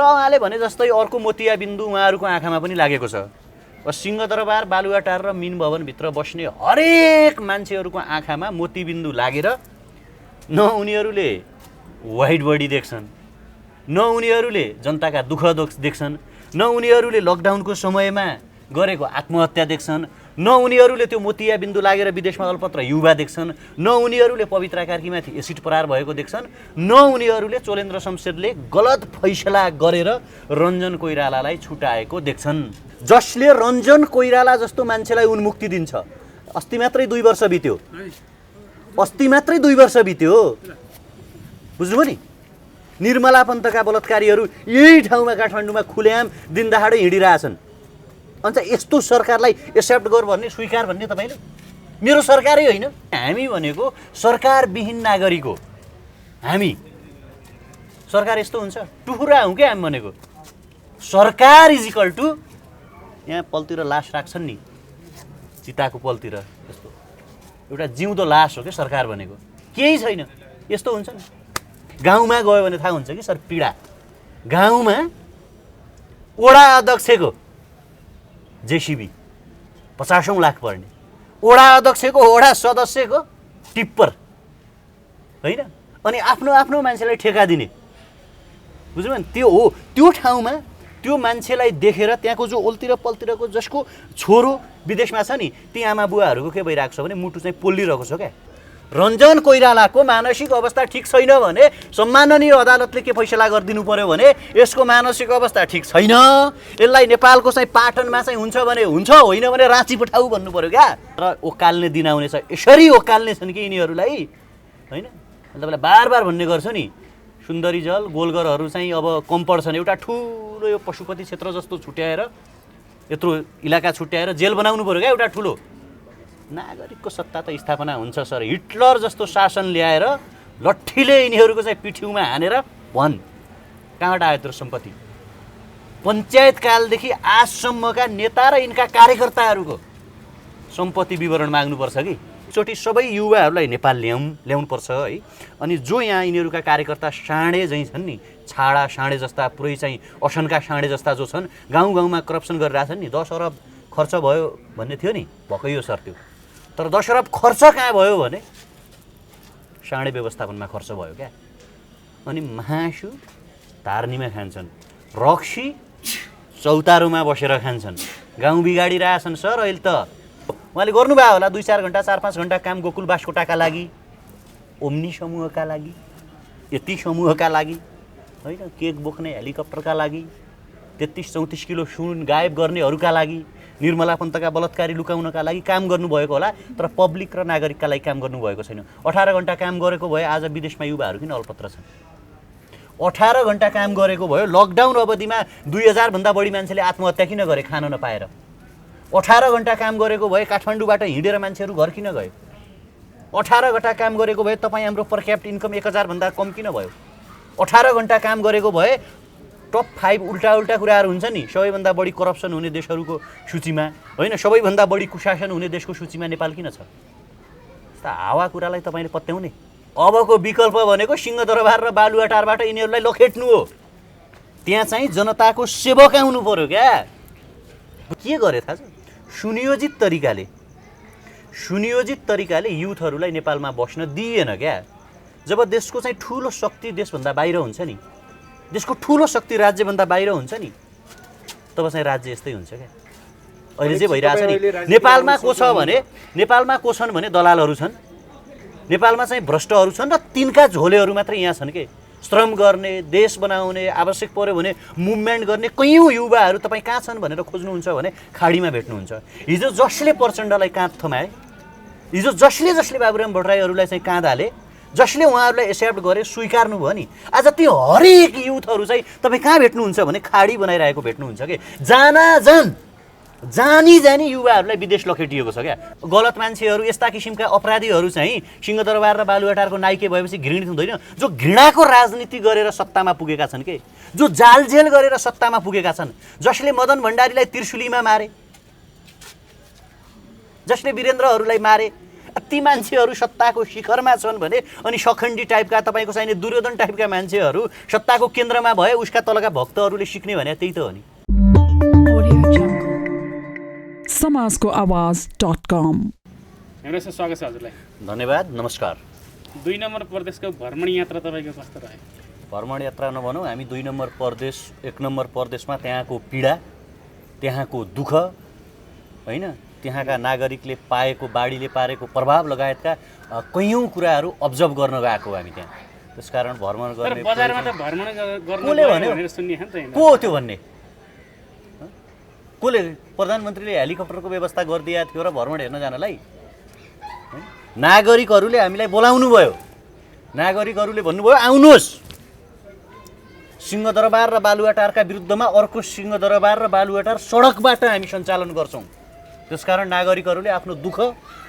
उहाँले भने जस्तै अर्को मोतियाबिन्दु उहाँहरूको आँखामा पनि लागेको छ। सिंहदरबार बालुवाटार र मिन भवनभित्र बस्ने हरेक मान्छेहरूको आँखामा मोतीबिन्दु लागेर न उनीहरूले व्हाइट बडी देख्छन्, न उनीहरूले जनताका दुःख देख्छन्, न उनीहरूले लकडाउनको समयमा गरेको आत्महत्या देख्छन्, न उनीहरूले त्यो मोतियाबिन्दु लागेर विदेशमा अल्पत्र युवा देख्छन्, न उनीहरूले पवित्रा कार्कीमाथि एसिड प्रहार भएको देख्छन्, न उनीहरूले चोलेन्द्र शमशेरले गलत फैसला गरेर रञ्जन कोइरालालाई छुटाएको देख्छन्। जसले रञ्जन कोइराला जस्तो मान्छेलाई उन्मुक्ति दिन्छ, अस्ति मात्रै 2 वर्ष बित्यो, बुझ्नुभयो नि? निर्मला पन्तका बलात्कारीहरू यही ठाउँमा काठमाडौँमा खुलेआम दिनदहाडै हिँडिरहेछन्। अन्त यस्तो सरकारलाई एक्सेप्ट गर भन्ने, स्वीकार भन्ने तपाईँले? मेरो सरकारै होइन, हामी भनेको सरकारविहीन नागरिक हो। हामी सरकार यस्तो हुन्छ टुहुरा हौँ क्या हामी भनेको। सरकार इज इक्वल टु यहाँ पलतिर लास राख्छन् नि, चिताको पलतिर यस्तो एउटा जिउँदो लास हो क्या सरकार भनेको, केही छैन। यस्तो हुन्छ नि। गाउँमा गयो भने थाहा हुन्छ कि सर पीडा। गाउँमा वडा अध्यक्षको जेसिबी 50औं लाख पर्ने, वडा अध्यक्षको वडा सदस्यको टिप्पर होइन, अनि आफ्नो आफ्नो मान्छेलाई ठेका दिने, बुझ्नु नि? त्यो हो। त्यो ठाउँमा त्यो मान्छेलाई देखेर त्यहाँको जो ओल्तिर पल्तिरको जसको छोरो विदेशमा छ नि, ती आमा बुवाहरूको के भइरहेको छ भने मुटु चाहिँ पोलिरहेको छ क्या। रञ्जन कोइरालाको मानसिक अवस्था ठिक छैन भने सम्माननीय अदालतले के फैसला गरिदिनु पर्यो भने यसको मानसिक अवस्था ठिक छैन, यसलाई नेपालको चाहिँ पाटनमा चाहिँ हुन्छ भने हुन्छ, होइन भने राँची पठाऊ भन्नु पर्यो क्या। र ओकाल्ने दिन आउनेछ, यसरी ओकाल्ने छन् कि यिनीहरूलाई होइन। तपाईँलाई बार भन्ने गर्छु नि, सुन्दरी जल गोलगरहरू चाहिँ अब कम पर्छन्। एउटा ठुलो यो पशुपति क्षेत्र जस्तो छुट्याएर, यत्रो इलाका छुट्याएर जेल बनाउनु पर्यो क्या एउटा ठुलो। नागरिकको सत्ता त स्थापना हुन्छ सर। हिटलर जस्तो शासन ल्याएर लट्ठीले यिनीहरूको चाहिँ पिठ्यौमा हानेर भन् कहाँबाट आयो त्यो सम्पत्ति? पञ्चायतकालदेखि आजसम्मका नेता र यिनका कार्यकर्ताहरूको सम्पत्ति विवरण माग्नुपर्छ कि। एकचोटि सबै युवाहरूलाई नेपाल ल्याउनुपर्छ है। अनि जो यहाँ यिनीहरूका कार्यकर्ता साँडे झैँ छन् नि, छाडा साँडे जस्ता, पुरै चाहिँ असनका साँडे जस्ता जो छन्, गाउँ गाउँमा करप्सन गरिरहेछन् नि। 10 अरब खर्च भयो भन्ने थियो नि, भएकै हो सर त्यो। तर 10 अरब खर्च कहाँ भयो भने साँडे व्यवस्थापनमा खर्च भयो क्या। अनि मासु धार्नीमा खान्छन्, रक्सी चौतारोमा बसेर खान्छन्, गाउँ बिगाडिरहेछन् सर। अहिले त उहाँले गर्नुभयो होला 2-4 घन्टा 4-5 घन्टा काम गोकुल बास्कोटाका लागि, ओम्नी समूहका लागि, यति समूहका लागि होइन, केक बोक्ने हेलिकप्टरका लागि, 33-34 किलो सुन गायब गर्नेहरूका लागि, निर्मला पन्तका बलात्कारी लुकाउनका लागि काम गर्नुभएको होला। तर पब्लिक र नागरिकका लागि काम गर्नुभएको छैन। 18 घन्टा काम गरेको भए आज विदेशमा युवाहरू किन अल्पत्र छन्? 18 घन्टा काम गरेको भयो, लकडाउन अवधिमा 2000 भन्दा बढी मान्छेले आत्महत्या किन गरे खान नपाएर? 18 घन्टा काम गरेको भए काठमाडौँबाट हिँडेर मान्छेहरू घर किन गयो? 18 घन्टा काम गरेको भए तपाईँ हाम्रो पर क्यापिटा इन्कम 1000 भन्दा कम किन भयो? 18 घन्टा काम गरेको भए टप 5 उल्टा कुराहरू हुन्छ नि, सबैभन्दा बढी करप्सन हुने देशहरूको सूचीमा होइन, सबैभन्दा बढी कुशासन हुने देशको सूचीमा नेपाल किन छ? यस्ता हावा कुरालाई तपाईँले पत्याउने। अबको विकल्प भनेको सिंहदरबार र बालुवाटारबाट यिनीहरूलाई लखेट्नु हो। त्यहाँ चाहिँ जनताको सेवक आउनु पर्यो क्या। के गरे थाहा छ? सुनियोजित तरिकाले युथहरूलाई नेपालमा बस्न दिएन क्या। जब देशको चाहिँ ठुलो शक्ति देशभन्दा बाहिर हुन्छ नि, देशको ठुलो शक्ति राज्यभन्दा बाहिर हुन्छ नि, तब चाहिँ राज्य यस्तै हुन्छ क्या। अहिले चाहिँ भइरहेछ नि। नेपालमा को छ भने, नेपालमा को छन् भने दलालहरू छन्, नेपालमा चाहिँ भ्रष्टहरू छन् र तिनका झोलेहरू मात्रै यहाँ छन् के। श्रम गर्ने, देश बनाउने, आवश्यक पर्यो भने मुभमेन्ट गर्ने कयौँ युवाहरू तपाईँ कहाँ छन् भनेर खोज्नुहुन्छ भने खाडीमा भेट्नुहुन्छ। हिजो जसले प्रचण्डलाई काँध थमाए, हिजो जसले बाबुराम भट्टराईहरूलाई चाहिँ काँध हाले, जसले उहाँहरूलाई एक्सेप्ट गरे, स्वीकार्नु भयो नि, आज ती हरेक युथहरू चाहिँ तपाईँ कहाँ भेट्नुहुन्छ भने खाडी बनाइरहेको भेट्नुहुन्छ कि। जानी युवाहरूलाई विदेश लखेटिएको छ क्या। गलत मान्छेहरू, यस्ता किसिमका अपराधीहरू चाहिँ सिंहदरबार र बालुवाटारको नाइके भएपछि घृणित हुँदैन। जो घृणाको राजनीति गरेर सत्तामा पुगेका छन् के, जो जालझेल गरेर सत्तामा पुगेका छन्, जसले मदन भण्डारीलाई त्रिशुलीमा मारे, जसले वीरेन्द्रहरूलाई मारे, ती मान्छेहरू सत्ताको शिखरमा छन् भने अनि सखण्डी टाइपका तपाईँको चाहिने दुर्योधन टाइपका मान्छेहरू सत्ताको केन्द्रमा भए उसका तलका भक्तहरूले सिक्ने भने त्यही त हो नि। समाजको आवाज.com। हेर्नुहोस् सर, स्वागत छ हजुरलाई। धन्यवाद, नमस्कार। 2 नम्बर प्रदेशको भ्रमण यात्रा तपाईँको कस्तो रह्यो? भ्रमण यात्रा नभनौँ, हामी 2 नम्बर प्रदेश 1 नम्बर प्रदेशमा त्यहाँको पीडा, त्यहाँको दुःख होइन, त्यहाँका नागरिकले पाएको, बाढीले पारेको प्रभाव लगायतका कैयौँ कुराहरू अब्जर्भ गर्न गएको हामी त्यहाँ। त्यसकारण भ्रमण गर्ने बजारमा त भ्रमण कसले भन्यो? भनेर सुन्ने नि त हैन। को हो त्यो भन्ने? कसले? प्रधानमन्त्रीले हेलिकप्टरको व्यवस्था गरिदिएको थियो र भ्रमण हेर्न जानलाई? नागरिकहरूले हामीलाई बोलाउनु भयो, नागरिकहरूले भन्नुभयो आउनुहोस्, सिंहदरबार र बालुवाटारका विरुद्धमा अर्को सिंहदरबार र बालुवाटार सडकबाट हामी सञ्चालन गर्छौँ। त्यसकारण नागरिकहरूले आफ्नो दुःख,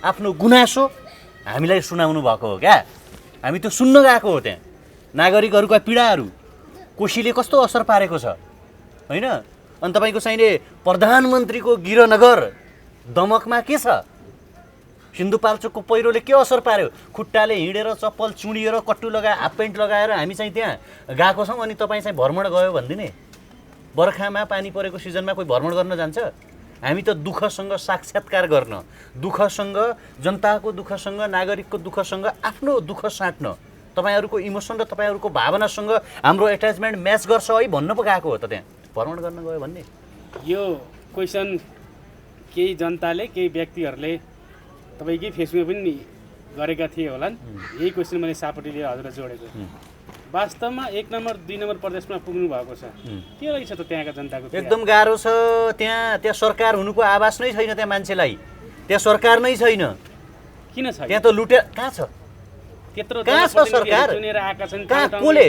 आफ्नो गुनासो हामीलाई सुनाउनु भएको हो क्या। हामी त्यो सुन्न गएको हो त्यहाँ। नागरिकहरूका पीडाहरू कोशीले कस्तो असर पारेको छ होइन। अनि तपाईँको चाहिने प्रधानमन्त्रीको गृहनगर दमकमा के छ? सिन्धुपाल्चोकको पहिरोले के असर पार्यो? खुट्टाले हिँडेर, चप्पल चुडिएर, कट्टु लगाएर, हाफ पेन्ट लगाएर हामी चाहिँ त्यहाँ गएको छौँ। अनि तपाईँ चाहिँ भ्रमण गयो भनिदिने? बर्खामा पानी परेको सिजनमा कोही भ्रमण गर्न जान्छ? हामी त दुःखसँग साक्षात्कार गर्न, दुःखसँग, जनताको दुःखसँग, नागरिकको दुःखसँग आफ्नो दुःख साट्न, तपाईँहरूको इमोसन र तपाईँहरूको भावनासँग हाम्रो एट्याचमेन्ट म्याच गर्छ है भन्न पो गएको हो त त्यहाँ। भ्रमण गर्न गयो भन्ने? यो क्वेसन केही जनताले, केही व्यक्तिहरूले तपाईँकै फेसबुकमा पनि गरेका थिए होलान्। यही क्वेसन मैले सापट्टि लिएर हजुरलाई जोडेको। वास्तवमा 1 नम्बर 2 नम्बर प्रदेशमा पुग्नु भएको छ, के रहेछ त त्यहाँका जनताको? एकदम गाह्रो छ त्यहाँ। त्यहाँ सरकार हुनुको आवाज नै छैन त्यहाँ मान्छेलाई। त्यहाँ सरकार नै छैन। किन छ? त्यहाँ त लुटे कहाँ छ? त्यत्रो कहाँ छ सरकार? चुनेर आएका छन्, कहाँ? कसले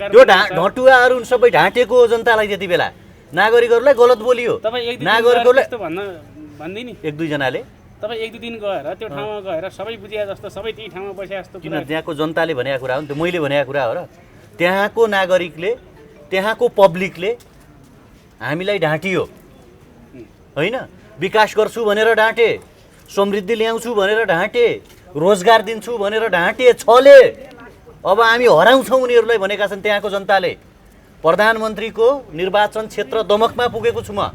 त्यो ढटुवाहरू सबै ढाँटेको जनतालाई त्यति बेला नागरिकहरूलाई गलत बोलियो। नागरिकहरूले यस्तो भन्दै नि 1-2 जनाले तपाईँ 1-2 दिन गएर त्यो ठाउँमा गएर सबै बुझिया जस्तो, सबै त्यही ठाउँमा बसे जस्तो किन? त्यहाँको जनताले भनेको कुरा हो नि, त्यो मैले भनेको कुरा हो र। त्यहाँको नागरिकले, त्यहाँको पब्लिकले हामीलाई ढाँटियो होइन। विकास गर्छु भनेर ढाँटे, समृद्धि ल्याउँछु भनेर ढाँटे, रोजगार दिन्छु भनेर ढाँटे, छले। अब हामी हराउँछौँ उनीहरूलाई भनेका छन् त्यहाँको जनताले। प्रधानमन्त्रीको निर्वाचन क्षेत्र दमकमा पुगेको छु म।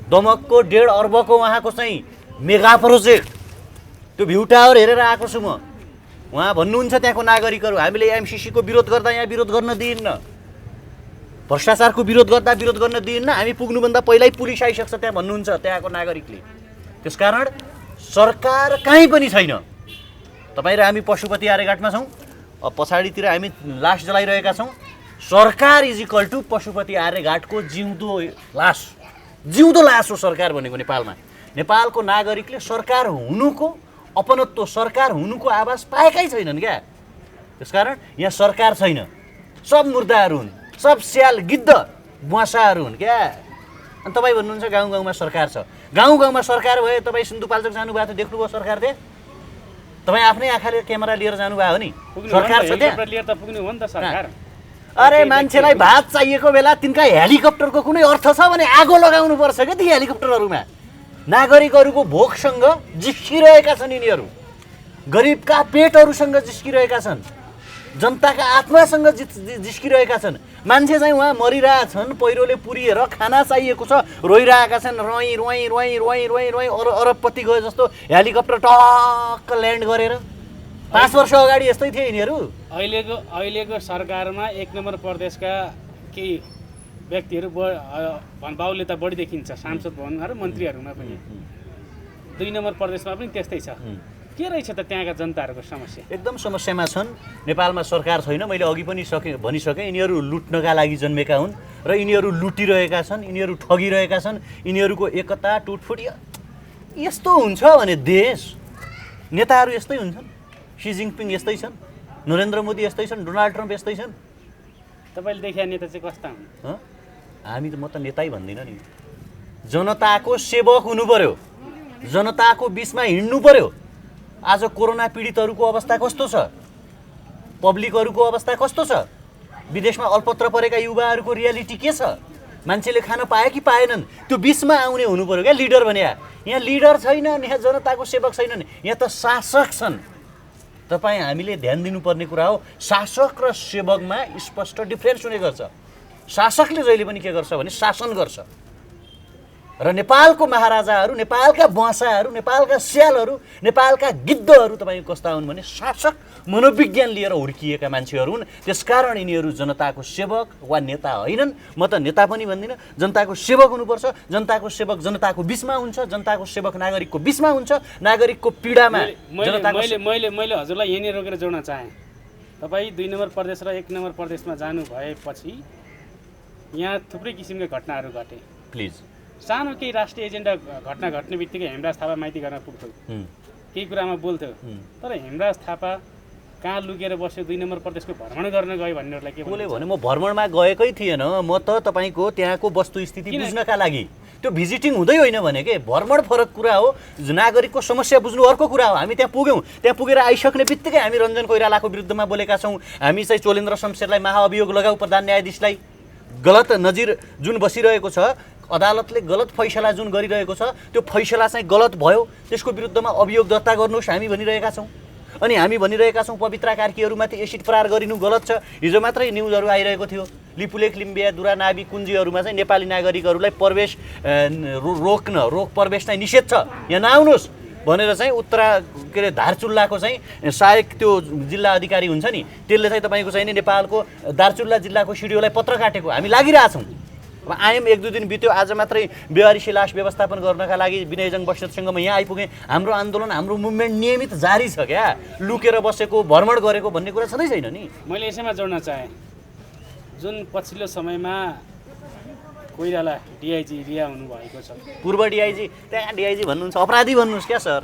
दमकको 1.5 अर्बको उहाँको चाहिँ मेगा प्रोजेक्ट, त्यो भ्यू टावर हेरेर आएको छु म। उहाँ भन्नुहुन्छ त्यहाँको नागरिकहरू हामीले एमसिसीको विरोध गर्दा यहाँ विरोध गर्न दिइन्न, भ्रष्टाचारको विरोध गर्दा विरोध गर्न दिइन्न, हामी पुग्नुभन्दा पहिल्यै पुलिस आइसक्छ त्यहाँ भन्नुहुन्छ त्यहाँको नागरिकले। त्यसकारण सरकार कहीँ पनि छैन। तपाईँ र हामी पशुपति आर्यघाटमा छौँ, अब पछाडितिर हामी लास जलाइरहेका छौँ। सरकार इज इक्वल टु पशुपति आर्यघाटको जिउँदो लास, जिउँदो लास हो सरकार भनेको नेपालमा। नेपालको नागरिकले सरकार हुनुको, अपनत्व सरकार हुनुको आवाज पाएकै छैनन् क्या। त्यसकारण यहाँ सरकार छैन, सब मुर्दाहरू हुन्, सब स्याल गिद्ध बुवासाहरू हुन् क्या। अनि तपाईँ भन्नुहुन्छ गाउँ गाउँमा सरकार छ। गाउँ गाउँमा सरकार भए तपाईँ सिन्धुपाल्चोक जानुभएको थियो, देख्नुभयो सरकार त्यहाँ? तपाईँ आफ्नै आँखाले क्यामेरा लिएर जानुभयो हो नि? सरकार छ त्यहाँ? लिएर त पुग्नु हो नि त सरकार। अरे मान्छेलाई भात चाहिएको बेला तिनका हेलिकप्टरको कुनै अर्थ छ भने आगो लगाउनु पर्छ क्या ती हेलिकप्टरहरूमा। नागरिकहरूको भोकसँग जिस्किरहेका छन् यिनीहरू, गरिबका पेटहरूसँग जिस्किरहेका छन्, जनताका आत्मासँग जिस्किरहेका छन्। मान्छे चाहिँ उहाँ मरिरहेछन्, पहिरोले पुरिएर खाना चाहिएको छ, रोइरहेका छन्, रोइ रोइ रोइ रोइ रोइ रोइ अरबपति गयो जस्तो हेलिकप्टर टक्क ल्यान्ड गरेर। 5 वर्ष अगाडि यस्तै थिए यिनीहरू। अहिलेको सरकारमा 1 नम्बर प्रदेशका केही व्यक्तिहरू बाहुल्यता त बढी देखिन्छ, सांसद भवनमा र मन्त्रीहरूमा पनि। 2 नम्बर प्रदेशमा पनि त्यस्तै छ। के रहेछ त त्यहाँका जनताहरूको समस्या? एकदम समस्यामा छन्। नेपालमा सरकार छैन, मैले अघि पनि भनिसकेँ। यिनीहरू लुट्नका लागि जन्मेका हुन् र यिनीहरू लुटिरहेका छन्, यिनीहरू ठगिरहेका छन्। यिनीहरूको एकता टुटफुट यस्तो हुन्छ भने देश, नेताहरू यस्तै हुन्छन्। सी जिनपिङ यस्तै छन्, नरेन्द्र मोदी यस्तै छन्, डोनाल्ड ट्रम्प यस्तै छन्। तपाईँले देखेका नेता चाहिँ कस्ता हुन्? हामी त म त नेतै भन्दिनँ नि। जनताको सेवक हुनु पर्यो, जनताको बिचमा हिँड्नु पर्यो। आज कोरोना पीडितहरूको अवस्था कस्तो छ? पब्लिकहरूको अवस्था कस्तो छ? विदेशमा अल्पत्र परेका युवाहरूको रियालिटी के छ? मान्छेले खान पाए कि पाएनन्? त्यो बिचमा आउने हुनु पर्यो क्या लिडर भने। यहाँ लिडर छैन, यहाँ जनताको सेवक छैनन्, यहाँ त शासक छन्। तपाईँ हामीले ध्यान दिनुपर्ने कुरा हो, शासक र सेवकमा स्पष्ट डिफ्रेन्स हुने गर्छ। शासकले जहिले पनि के गर्छ भने शासन गर्छ र नेपालको महाराजाहरू, नेपालका बसाहरू, नेपालका स्यालहरू, नेपालका गिद्धहरू तपाईँको कस्ता हुन् भने शासक मनोविज्ञान लिएर हुर्किएका मान्छेहरू हुन्। त्यसकारण यिनीहरू जनताको सेवक वा नेता होइनन्। म त नेता पनि भन्दिनँ, जनताको सेवक हुनुपर्छ। जनताको सेवक जनताको बिचमा हुन्छ, जनताको सेवक नागरिकको बिचमा हुन्छ, नागरिकको पीडामा मैले हजुरलाई यहीँनिर रोकेर जोड्न चाहेँ। तपाईँ 2 नम्बर प्रदेश र 1 नम्बर प्रदेशमा जानु भएपछि यहाँ थुप्रै किसिमका घटनाहरू घटे। प्लिज सानो केही राष्ट्रिय एजेन्डा घटना घट्ने बित्तिकै हेमराज थापा माइती गर्न पुग्थ्यो, केही कुरामा बोल्थ्यो। तर हेमराज थापा कहाँ लुकेर बस्यो, 2 नम्बर प्रदेशको भ्रमण गर्न गयो भन्नेहरूलाई के बोले भने म भ्रमणमा गएकै थिएन, म त तपाईँको त्यहाँको वस्तुस्थिति बुझ्नका लागि, त्यो भिजिटिङ हुँदै होइन भने के भ्रमण फरक कुरा हो, नागरिकको समस्या बुझ्नु अर्को कुरा हो। हामी त्यहाँ पुग्यौँ, त्यहाँ पुगेर आइसक्ने बित्तिकै हामी रञ्जन कोइरालाको विरुद्धमा बोलेका छौँ। हामी चाहिँ चोलेन्द्र शमशेरलाई महाअभियोग लगाऊ, प्रधान न्यायाधीशलाई गलत नजिर जुन बसिरहेको छ, अदालतले गलत फैसला जुन गरिरहेको छ त्यो फैसला चाहिँ गलत भयो, त्यसको विरुद्धमा अभियोग दर्ता गर्नुहोस् हामी भनिरहेका छौँ। अनि हामी भनिरहेका छौँ पवित्रा कार्कीहरूमाथि एसिड प्रहार गरिनु गलत छ। हिजो मात्रै न्युजहरू आइरहेको थियो, लिपुलेख, लिम्बिया, दुरा, नाबी, कुञ्जीहरूमा चाहिँ नेपाली नागरिकहरूलाई प्रवेश रोक प्रवेश चाहिँ निषेध छ, यहाँ नआउनुहोस् भनेर चाहिँ के अरे धारचुल्लाको चाहिँ सहायक त्यो जिल्ला अधिकारी हुन्छ नि, त्यसले चाहिँ तपाईँको चाहिँ नि नेपालको दार्चुल्ला जिल्लाको सिडिओलाई पत्र काटेको हामी लागिरहेछौँ। अब आयम 1-2 दिन बित्यो, आज मात्रै बेवारिसी लास व्यवस्थापन गर्नका लागि विनयजङ बस्नेतसँग म यहाँ आइपुगेँ। हाम्रो आन्दोलन, हाम्रो मुभमेन्ट नियमित जारी छ क्या, लुकेर बसेको, भ्रमण गरेको भन्ने कुरा छँदै छैन नि। मैले यसैमा जोड्न चाहेँ, जुन पछिल्लो समयमा कोइराला डिआइजी रिहा हुनुभएको छ, पूर्व डिआइजी, त्यहाँ डिआइजी भन्नुहुन्छ, अपराधी भन्नुहोस् क्या सर,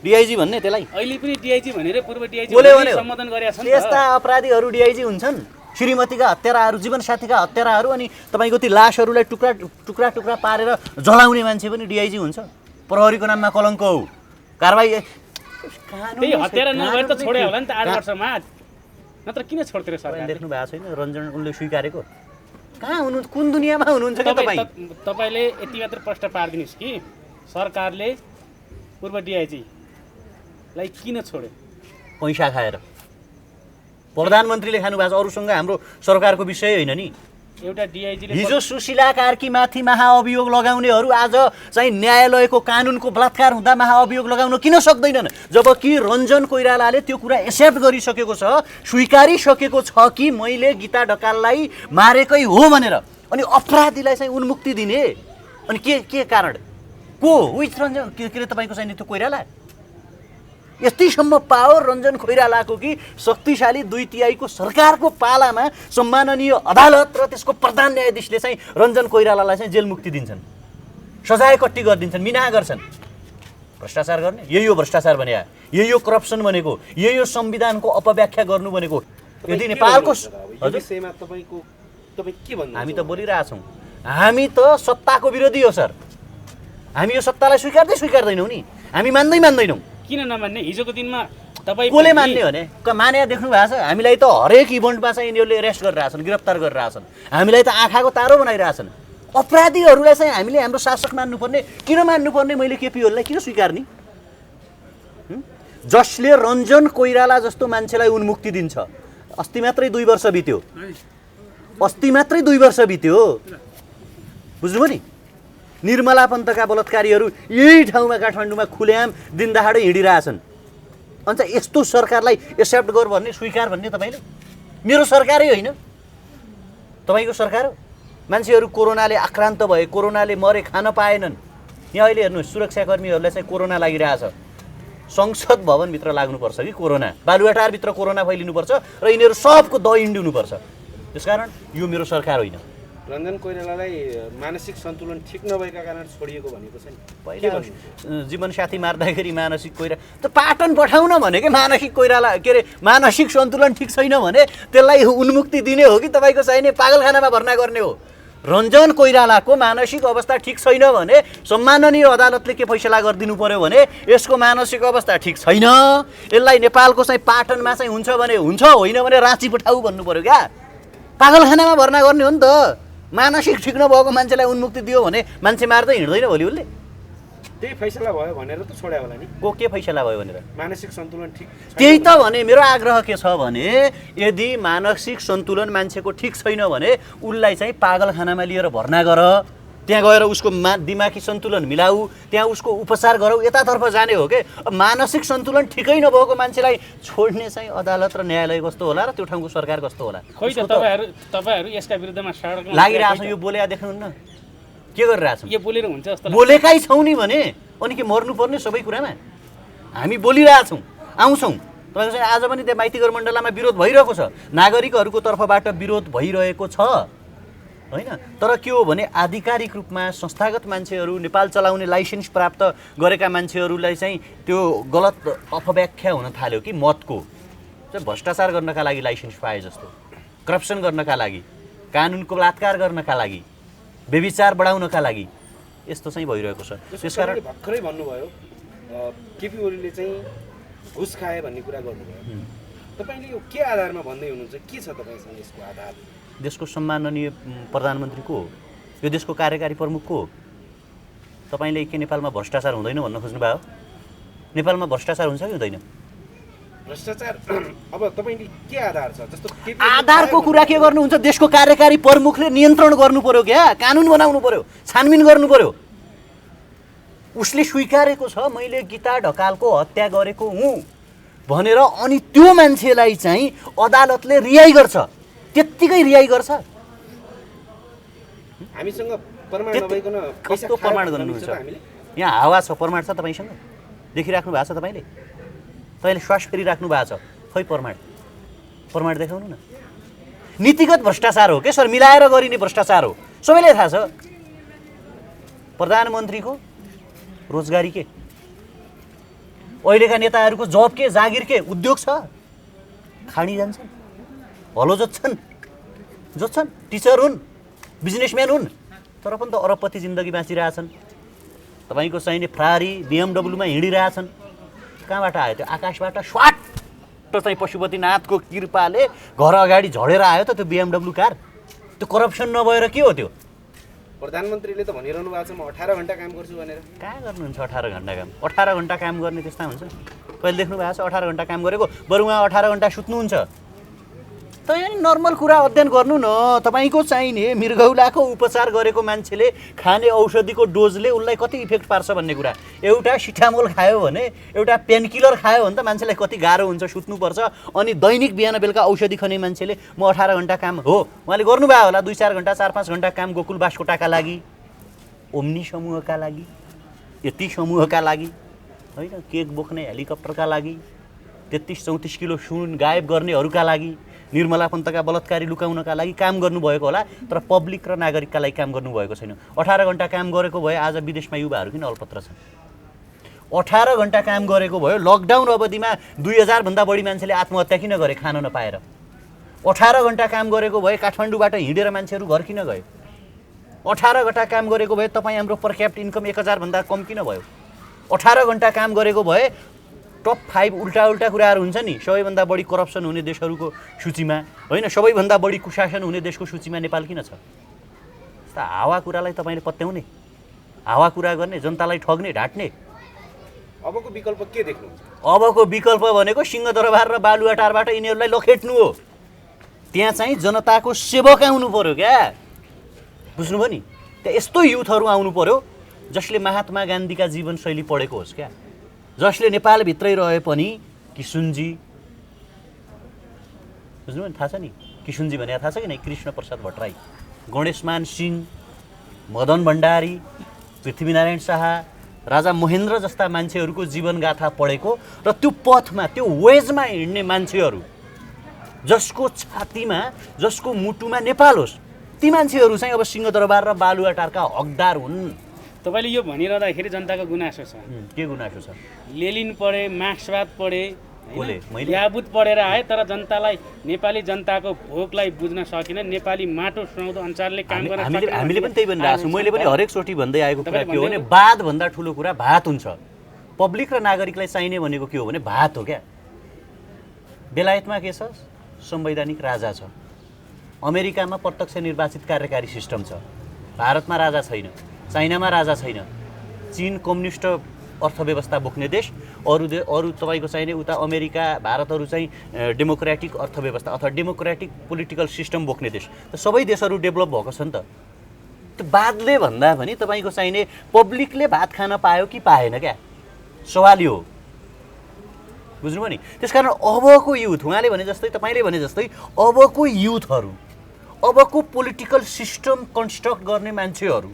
डिआइजी भन्ने त्यसलाई अहिले पनि डिआइजी भनेर पूर्व डिआइजी सम्बोधन गरेका छन्। यस्ता अपराधीहरू डिआइजी हुन्छन्, श्रीमतीका हत्याराहरू, जीवनसाथीका हत्याराहरू, अनि तपाईँको ती लासहरूलाई टुक्रा टुक्रा पारेर जलाउने मान्छे पनि डिआइजी हुन्छ। प्रहरीको नाममा कलङ्क हो, कारबाही त्यही हत्यारा नभएर त छोड्यो होला नि त 8 वर्षमा, नत्र किन छोड्थ्यो सरकारले? देख्नु भएको छैन रञ्जन उनले स्वीकारेको? कहाँ हुनु, कुन दुनियाँमा हुनुहुन्छ क्या तपाईँ? तपाईँले यति मात्र प्रश्न पारिदिनुहोस् कि सरकारले पूर्व डिआइजीलाई किन छोड्यो? पैसा खाएर। प्रधानमन्त्रीले खानु भएको छ, अरूसँग हाम्रो सरकारको विषय होइन नि। एउटा डिआइजीले हिजो सुशीला कार्की माथि महाअभियोग लगाउनेहरू आज चाहिँ न्यायालयको कानुनको बलात्कार हुँदा महाअभियोग लगाउन किन सक्दैनन्? जबकि रञ्जन कोइरालाले त्यो कुरा एक्सेप्ट गरिसकेको छ, स्वीकारिसकेको छ कि मैले गीता ढकाललाई मारेकै हो भनेर। अनि अपराधीलाई चाहिँ उन्मुक्ति दिने, अनि के कारण? को विथ रञ्जन के अरे तपाईँको चाहिँ त्यो कोइराला? यतिसम्म पावर रञ्जन कोइरालाको कि शक्तिशाली 2/3 सरकारको पालामा सम्माननीय अदालत र त्यसको प्रधान न्यायाधीशले चाहिँ रञ्जन कोइरालालाई चाहिँ जेल मुक्ति दिन्छन्, सजाय कट्टी गरिदिन्छन्, मिना गर्छन्। भ्रष्टाचार गर्ने यही हो भ्रष्टाचार भने, यही हो करप्सन भनेको, यही हो संविधानको अपव्याख्या गर्नु भनेको। यदि नेपालको विषयमा तपाईँ के भन्नु? हामी त बोलिरहेछौँ, हामी त सत्ताको विरोधी हो सर। हामी यो सत्तालाई स्वीकार्दैनौँ नि, हामी मान्दैनौँ। किन नमान्ने? हिजोको दिनमा तपाईँ कसले मान्ने भने माने देख्नु भएको छ? हामीलाई त हरेक इभेन्टमा चाहिँ यिनीहरूले एरेस्ट गरिरहेछन्, गिरफ्तार गरिरहेछन्, हामीलाई त आँखाको तारो बनाइरहेछन्। अपराधीहरूलाई चाहिँ हामीले हाम्रो शासक मान्नुपर्ने, किन मान्नुपर्ने? मैले केपी ओलीलाई किन स्वीकार्ने? जसले रञ्जन कोइराला जस्तो मान्छेलाई उन्मुक्ति दिन्छ। अस्ति मात्रै 2 वर्ष बित्यो, बुझ्नुभयो नि? निर्मला पन्तका बलात्कारीहरू यही ठाउँमा काठमाडौँमा खुलेआम दिनदहाडै हिँडिरहेछन्। अन्त यस्तो सरकारलाई एक्सेप्ट गर भन्ने, स्वीकार भन्ने तपाईँले? मेरो सरकारै होइन, तपाईँको सरकार हो। मान्छेहरू कोरोनाले आक्रान्त भए, कोरोनाले मरे, खान पाएनन्। यहाँ अहिले हेर्नुहोस्, सुरक्षाकर्मीहरूलाई चाहिँ कोरोना लागिरहेछ, संसद भवनभित्र लाग्नुपर्छ कि कोरोना, बालुवाटारभित्र कोरोना फैलिनुपर्छ र यिनीहरू सबको दही हिँड्नुपर्छ। त्यसकारण यो मेरो सरकार होइन। रञ्जन कोइरालालाई मानसिक सन्तुलन ठिक नभएका कारण छोडिएको भनेको छ नि। पहिला जीवनसाथी मार्दाखेरि मानसिक कोइरा त पाटन पठाउन भनेकै मानसिक कोइराला के अरे मानसिक सन्तुलन ठिक छैन भने त्यसलाई उन्मुक्ति दिने हो कि तपाईँको चाहिने पागलखानामा भर्ना गर्ने हो? रञ्जन कोइरालाको मानसिक अवस्था ठिक छैन भने सम्माननीय अदालतले के फैसला गरिदिनु पर्यो भने यसको मानसिक अवस्था ठिक छैन, यसलाई नेपालको चाहिँ पाटनमा चाहिँ हुन्छ भने हुन्छ, होइन भने राँची पठाऊ भन्नु पर्यो क्या? पागलखानामा भर्ना गर्ने हो नि त। मानसिक ठिक नभएको मान्छेलाई उन्मुक्ति दियो भने मान्छे मार्दै हिँड्दैन भोलि उसले। त्यही फैसला भयो भनेर त छोड्या होला नि। को के फैसला भयो भनेर मानसिक सन्तुलन ठिक छैन त्यही त भने मेरो आग्रह के छ भने यदि मानसिक सन्तुलन मान्छेको ठिक छैन भने उसलाई चाहिँ पागलखानामा लिएर भर्ना गर, त्यहाँ गएर उसको दिमागी सन्तुलन मिलाऊ, त्यहाँ उसको उपचार गरौ, यतातर्फ जाने हो के। मानसिक सन्तुलन ठिकै नभएको मान्छेलाई छोड्ने चाहिँ अदालत र न्यायालय कस्तो होला र त्यो ठाउँको सरकार कस्तो होला। खोइ त तपाईहरु यसका विरुद्धमा सडकमा लागिरहेको छ यो बोलेका देख्नुहुन्न के गरिरहेछौँ। यो बोलेर हुन्छ जस्तो लाग्छ। बोलेकै छौँ नि भने अनि के मर्नुपर्ने सबै कुरामा हामी बोलिरहेछौँ आउँछौँ। तपाईँको चाहिँ आज पनि त्यहाँ माइती गरमण्डलामा विरोध भइरहेको छ, नागरिकहरूको तर्फबाट विरोध भइरहेको छ होइन। तर के हो भने आधिकारिक रूपमा संस्थागत मान्छेहरू, नेपाल चलाउने लाइसेन्स प्राप्त गरेका मान्छेहरूलाई चाहिँ त्यो गलत अपव्याख्या हुन थाल्यो कि मतको चाहिँ भ्रष्टाचार गर्नका लागि लाइसेन्स पाए जस्तो, करप्सन गर्नका लागि, कानुनको बलात्कार गर्नका लागि, व्यभिचार बढाउनका लागि यस्तो चाहिँ भइरहेको छ। त्यसकारण भर्खरै भन्नुभयो केपी ओलीले चाहिँ घुस खाए भन्ने कुरा गर्नुभयो। तपाईँले यो के आधारमा भन्दै हुनुहुन्छ? के छ तपाईँसँग यसको आधार? देशको सम्माननीय प्रधानमन्त्री को हो? यो देशको कार्यकारी प्रमुख को हो? तपाईँले के नेपालमा भ्रष्टाचार हुँदैन भन्न खोज्नुभयो? नेपालमा भ्रष्टाचार हुन्छ कि हुँदैन? भ्रष्टाचार अब तपाईँले के आधार छ? जस्तो आधारको कुरा के गर्नुहुन्छ? देशको कार्यकारी प्रमुखले नियन्त्रण गर्नु पर्यो, क्या कानुन बनाउनु पर्यो, छानबिन गर्नु पर्यो। उसले स्वीकारेको छ मैले गीता ढकालको हत्या गरेको हुँ भनेर, अनि त्यो मान्छेलाई चाहिँ अदालतले रिहाई गर्छ, त्यत्तिकै रिहाई गर्छ। हामीसँग प्रमाण नभइकन कस्तो प्रमाण गर्नुहुन्छ? यहाँ हावा छ, प्रमाण छ तपाईँसँग? देखिराख्नु भएको छ तपाईँले? तपाईँले श्वास फेरिराख्नु भएको छ, खै प्रमाण देखाउनु न। नीतिगत भ्रष्टाचार हो के सर, मिलाएर गरिने भ्रष्टाचार हो, सबैलाई थाहा छ। प्रधानमन्त्रीको रोजगारी के, अहिलेका नेताहरूको जब के, जागिर के, उद्योग छ, खाडी जान्छन्, हलो जोत्छन्, टिचर हुन्, बिजनेसम्यान हुन्, तर पनि त अरबपति जिन्दगी बाँचिरहेछन्। तपाईँको चाहिने फरारी BMW मा हिँडिरहेछन्। कहाँबाट आयो त्यो? आकाशबाट स्वाट चाहिँ पशुपतिनाथको कृपाले घर अगाडि झडेर आयो त त्यो BMW कार। त्यो करप्सन नभएर के हो त्यो? प्रधानमन्त्रीले त भनिरहनु भएको छ म 18 घण्टा काम गर्छु भनेर। कहाँ गर्नुहुन्छ 18 घण्टा काम? 18 घण्टा काम गर्ने त्यस्ता हुन्छ? कहिले देख्नु भएको छ 18 घण्टा काम गरेको? बरु उहाँ 18 घण्टा सुत्नुहुन्छ। त यहाँ नर्मल कुरा अध्ययन गर्नु न। तपाईँको चाहिने मृगौलाको उपचार गरेको मान्छेले खाने औषधिको डोजले उसलाई कति इफेक्ट पार्छ भन्ने कुरा। एउटा सिटामोल खायो भने, एउटा पेनकिलर खायो भने त मान्छेलाई कति गाह्रो हुन्छ, सुत्नुपर्छ। अनि दैनिक बिहान बेलुका औषधि खाने मान्छेले म 18 घण्टा काम हो, उहाँले गर्नुभयो होला 2-4 घण्टा 4-5 घण्टा काम गोकुल बास्कोटाका लागि, ओम्नी समूहका लागि, यति समूहका लागि होइन, केक बोक्ने हेलिकप्टरका लागि, 33-34 किलो सुन गायब गर्नेहरूका लागि, निर्मला पन्तका बलात्कारी लुकाउनका लागि काम गर्नुभएको होला, तर पब्लिक र नागरिकका लागि काम गर्नुभएको छैन। 18 घण्टा काम गरेको भए आज विदेशमा युवाहरू किन अल्पत्र छन्? 18 घण्टा काम गरेको भयो, लकडाउन अवधिमा 2000 भन्दा बढी मान्छेले आत्महत्या किन गरे खान नपाएर? 18 घण्टा काम गरेको भए काठमाडौँबाट हिँडेर मान्छेहरू घर किन गए? 18 घण्टा काम गरेको भए तपाईँ हाम्रो पर क्यापिटा इन्कम 1000 भन्दा कम किन भयो? 18 घण्टा काम गरेको भए टप 5 उल्टा कुराहरू हुन्छ नि, सबैभन्दा बढी करप्सन हुने देशहरूको सूचीमा होइन, सबैभन्दा बढी कुशासन हुने देशको सूचीमा नेपाल किन छ? हावा कुरालाई तपाईँले पत्याउने, हावा कुरा गर्ने, जनतालाई ठग्ने, ढाट्ने। अबको विकल्प के देख्नुहुन्छ? अबको विकल्प भनेको सिंहदरबार र बालुवाटारबाट यिनीहरूलाई लखेट्नु हो। त्यहाँ चाहिँ जनताको सेवक आउनु पर्यो क्या, बुझ्नुभयो नि? त्यहाँ यस्तो युथहरू आउनु पर्यो जसले महात्मा गान्धीका जीवनशैली पढेको होस् क्या, जसले नेपालभित्रै रहे पनि किसुनजी, बुझ्नुभयो नि? थाहा छ नि किसुनजी भने थाहा छ कि नै? कृष्ण प्रसाद भट्टराई, गणेशमान सिंह, मदन भण्डारी, पृथ्वीनारायण शाह, राजा महेन्द्र जस्ता मान्छेहरूको जीवनगाथा पढेको र त्यो पथमा, त्यो वेजमा हिँड्ने मान्छेहरू, जसको छातीमा, जसको मुटुमा नेपाल होस्, ती मान्छेहरू चाहिँ अब सिंहदरबार र बालुवाटारका हकदार हुन्। तपाईँले यो भनिरहँदाखेरि जनताको गुनासो छ। के गुनासो छ? लेनिन पढे, मार्क्सवाद पढे, मैले याबुत पढेर आए, तर जनतालाई, नेपाली जनताको भोकलाई बुझ्न सकिन, नेपाली माटो सुनाउँदो अनुसारले काम गर्न सकिन। हामीले पनि त्यही भनिरहेको छौँ। मैले पनि हरेक चोटि भन्दै आएको कुरा के हो भने वादभन्दा ठुलो कुरा भात हुन्छ। पब्लिक र नागरिकलाई चाहिने भनेको के हो भने भात हो क्या। बेलायतमा के छ? संवैधानिक राजा छ। अमेरिकामा प्रत्यक्ष निर्वाचित कार्यकारी सिस्टम छ। भारतमा राजा छैन, चाइनामा राजा छैन, चीन कम्युनिस्ट अर्थव्यवस्था बोक्ने देश, अरू तपाईँको चाहिने उता अमेरिका भारतहरू चाहिँ डेमोक्रेटिक अर्थव्यवस्था अथवा डेमोक्रेटिक पोलिटिकल सिस्टम बोक्ने देश। त सबै देशहरू डेभलप भएको छ नि त। त्यो बादले भन्दा पनि तपाईँको चाहिने पब्लिकले भात खान पायो कि पाएन क्या, सवाल यो हो। बुझ्नुभयो नि? त्यसकारण अबको युथ, उहाँले भने जस्तै तपाईँले भने जस्तै अबको युथहरू, अबको पोलिटिकल सिस्टम कन्स्ट्रक्ट गर्ने मान्छेहरू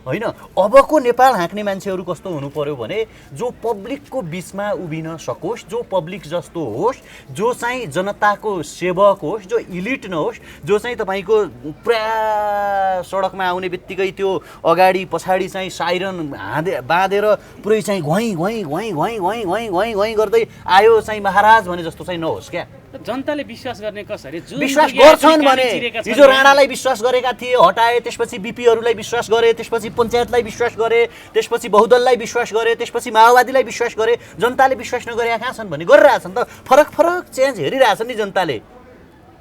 होइन, अबको नेपाल हाँक्ने मान्छेहरू कस्तो हुनु पर्यो भने जो पब्लिकको बिचमा उभिन सकोस्, जो पब्लिक जस्तो होस्, जो चाहिँ जनताको सेवक होस्, जो इलिट नहोस्, जो चाहिँ तपाईँको पुरा सडकमा आउने बित्तिकै त्यो अगाडि पछाडि चाहिँ साइरन बाँधेर पुरै चाहिँ घुवाई घुवाई घुवाई घुवाई घुवाई घुवाई घुवाई घुवाई गर्दै आयो चाहिँ महाराज भने जस्तो चाहिँ नहोस् क्या। जनताले विश्वास गर्ने कसरी? विश्वास गर्छन् भने हिजो राणालाई विश्वास गरेका थिए, हटाए, त्यसपछि बिपीहरूलाई विश्वास गरे, त्यसपछि पञ्चायतलाई विश्वास गरे, त्यसपछि बहुदललाई विश्वास गरे, त्यसपछि माओवादीलाई विश्वास गरे। जनताले विश्वास नगरेका कहाँ छन् भने गरिरहेछन् त। फरक फरक चेन्ज हेरिरहेछन् नि जनताले।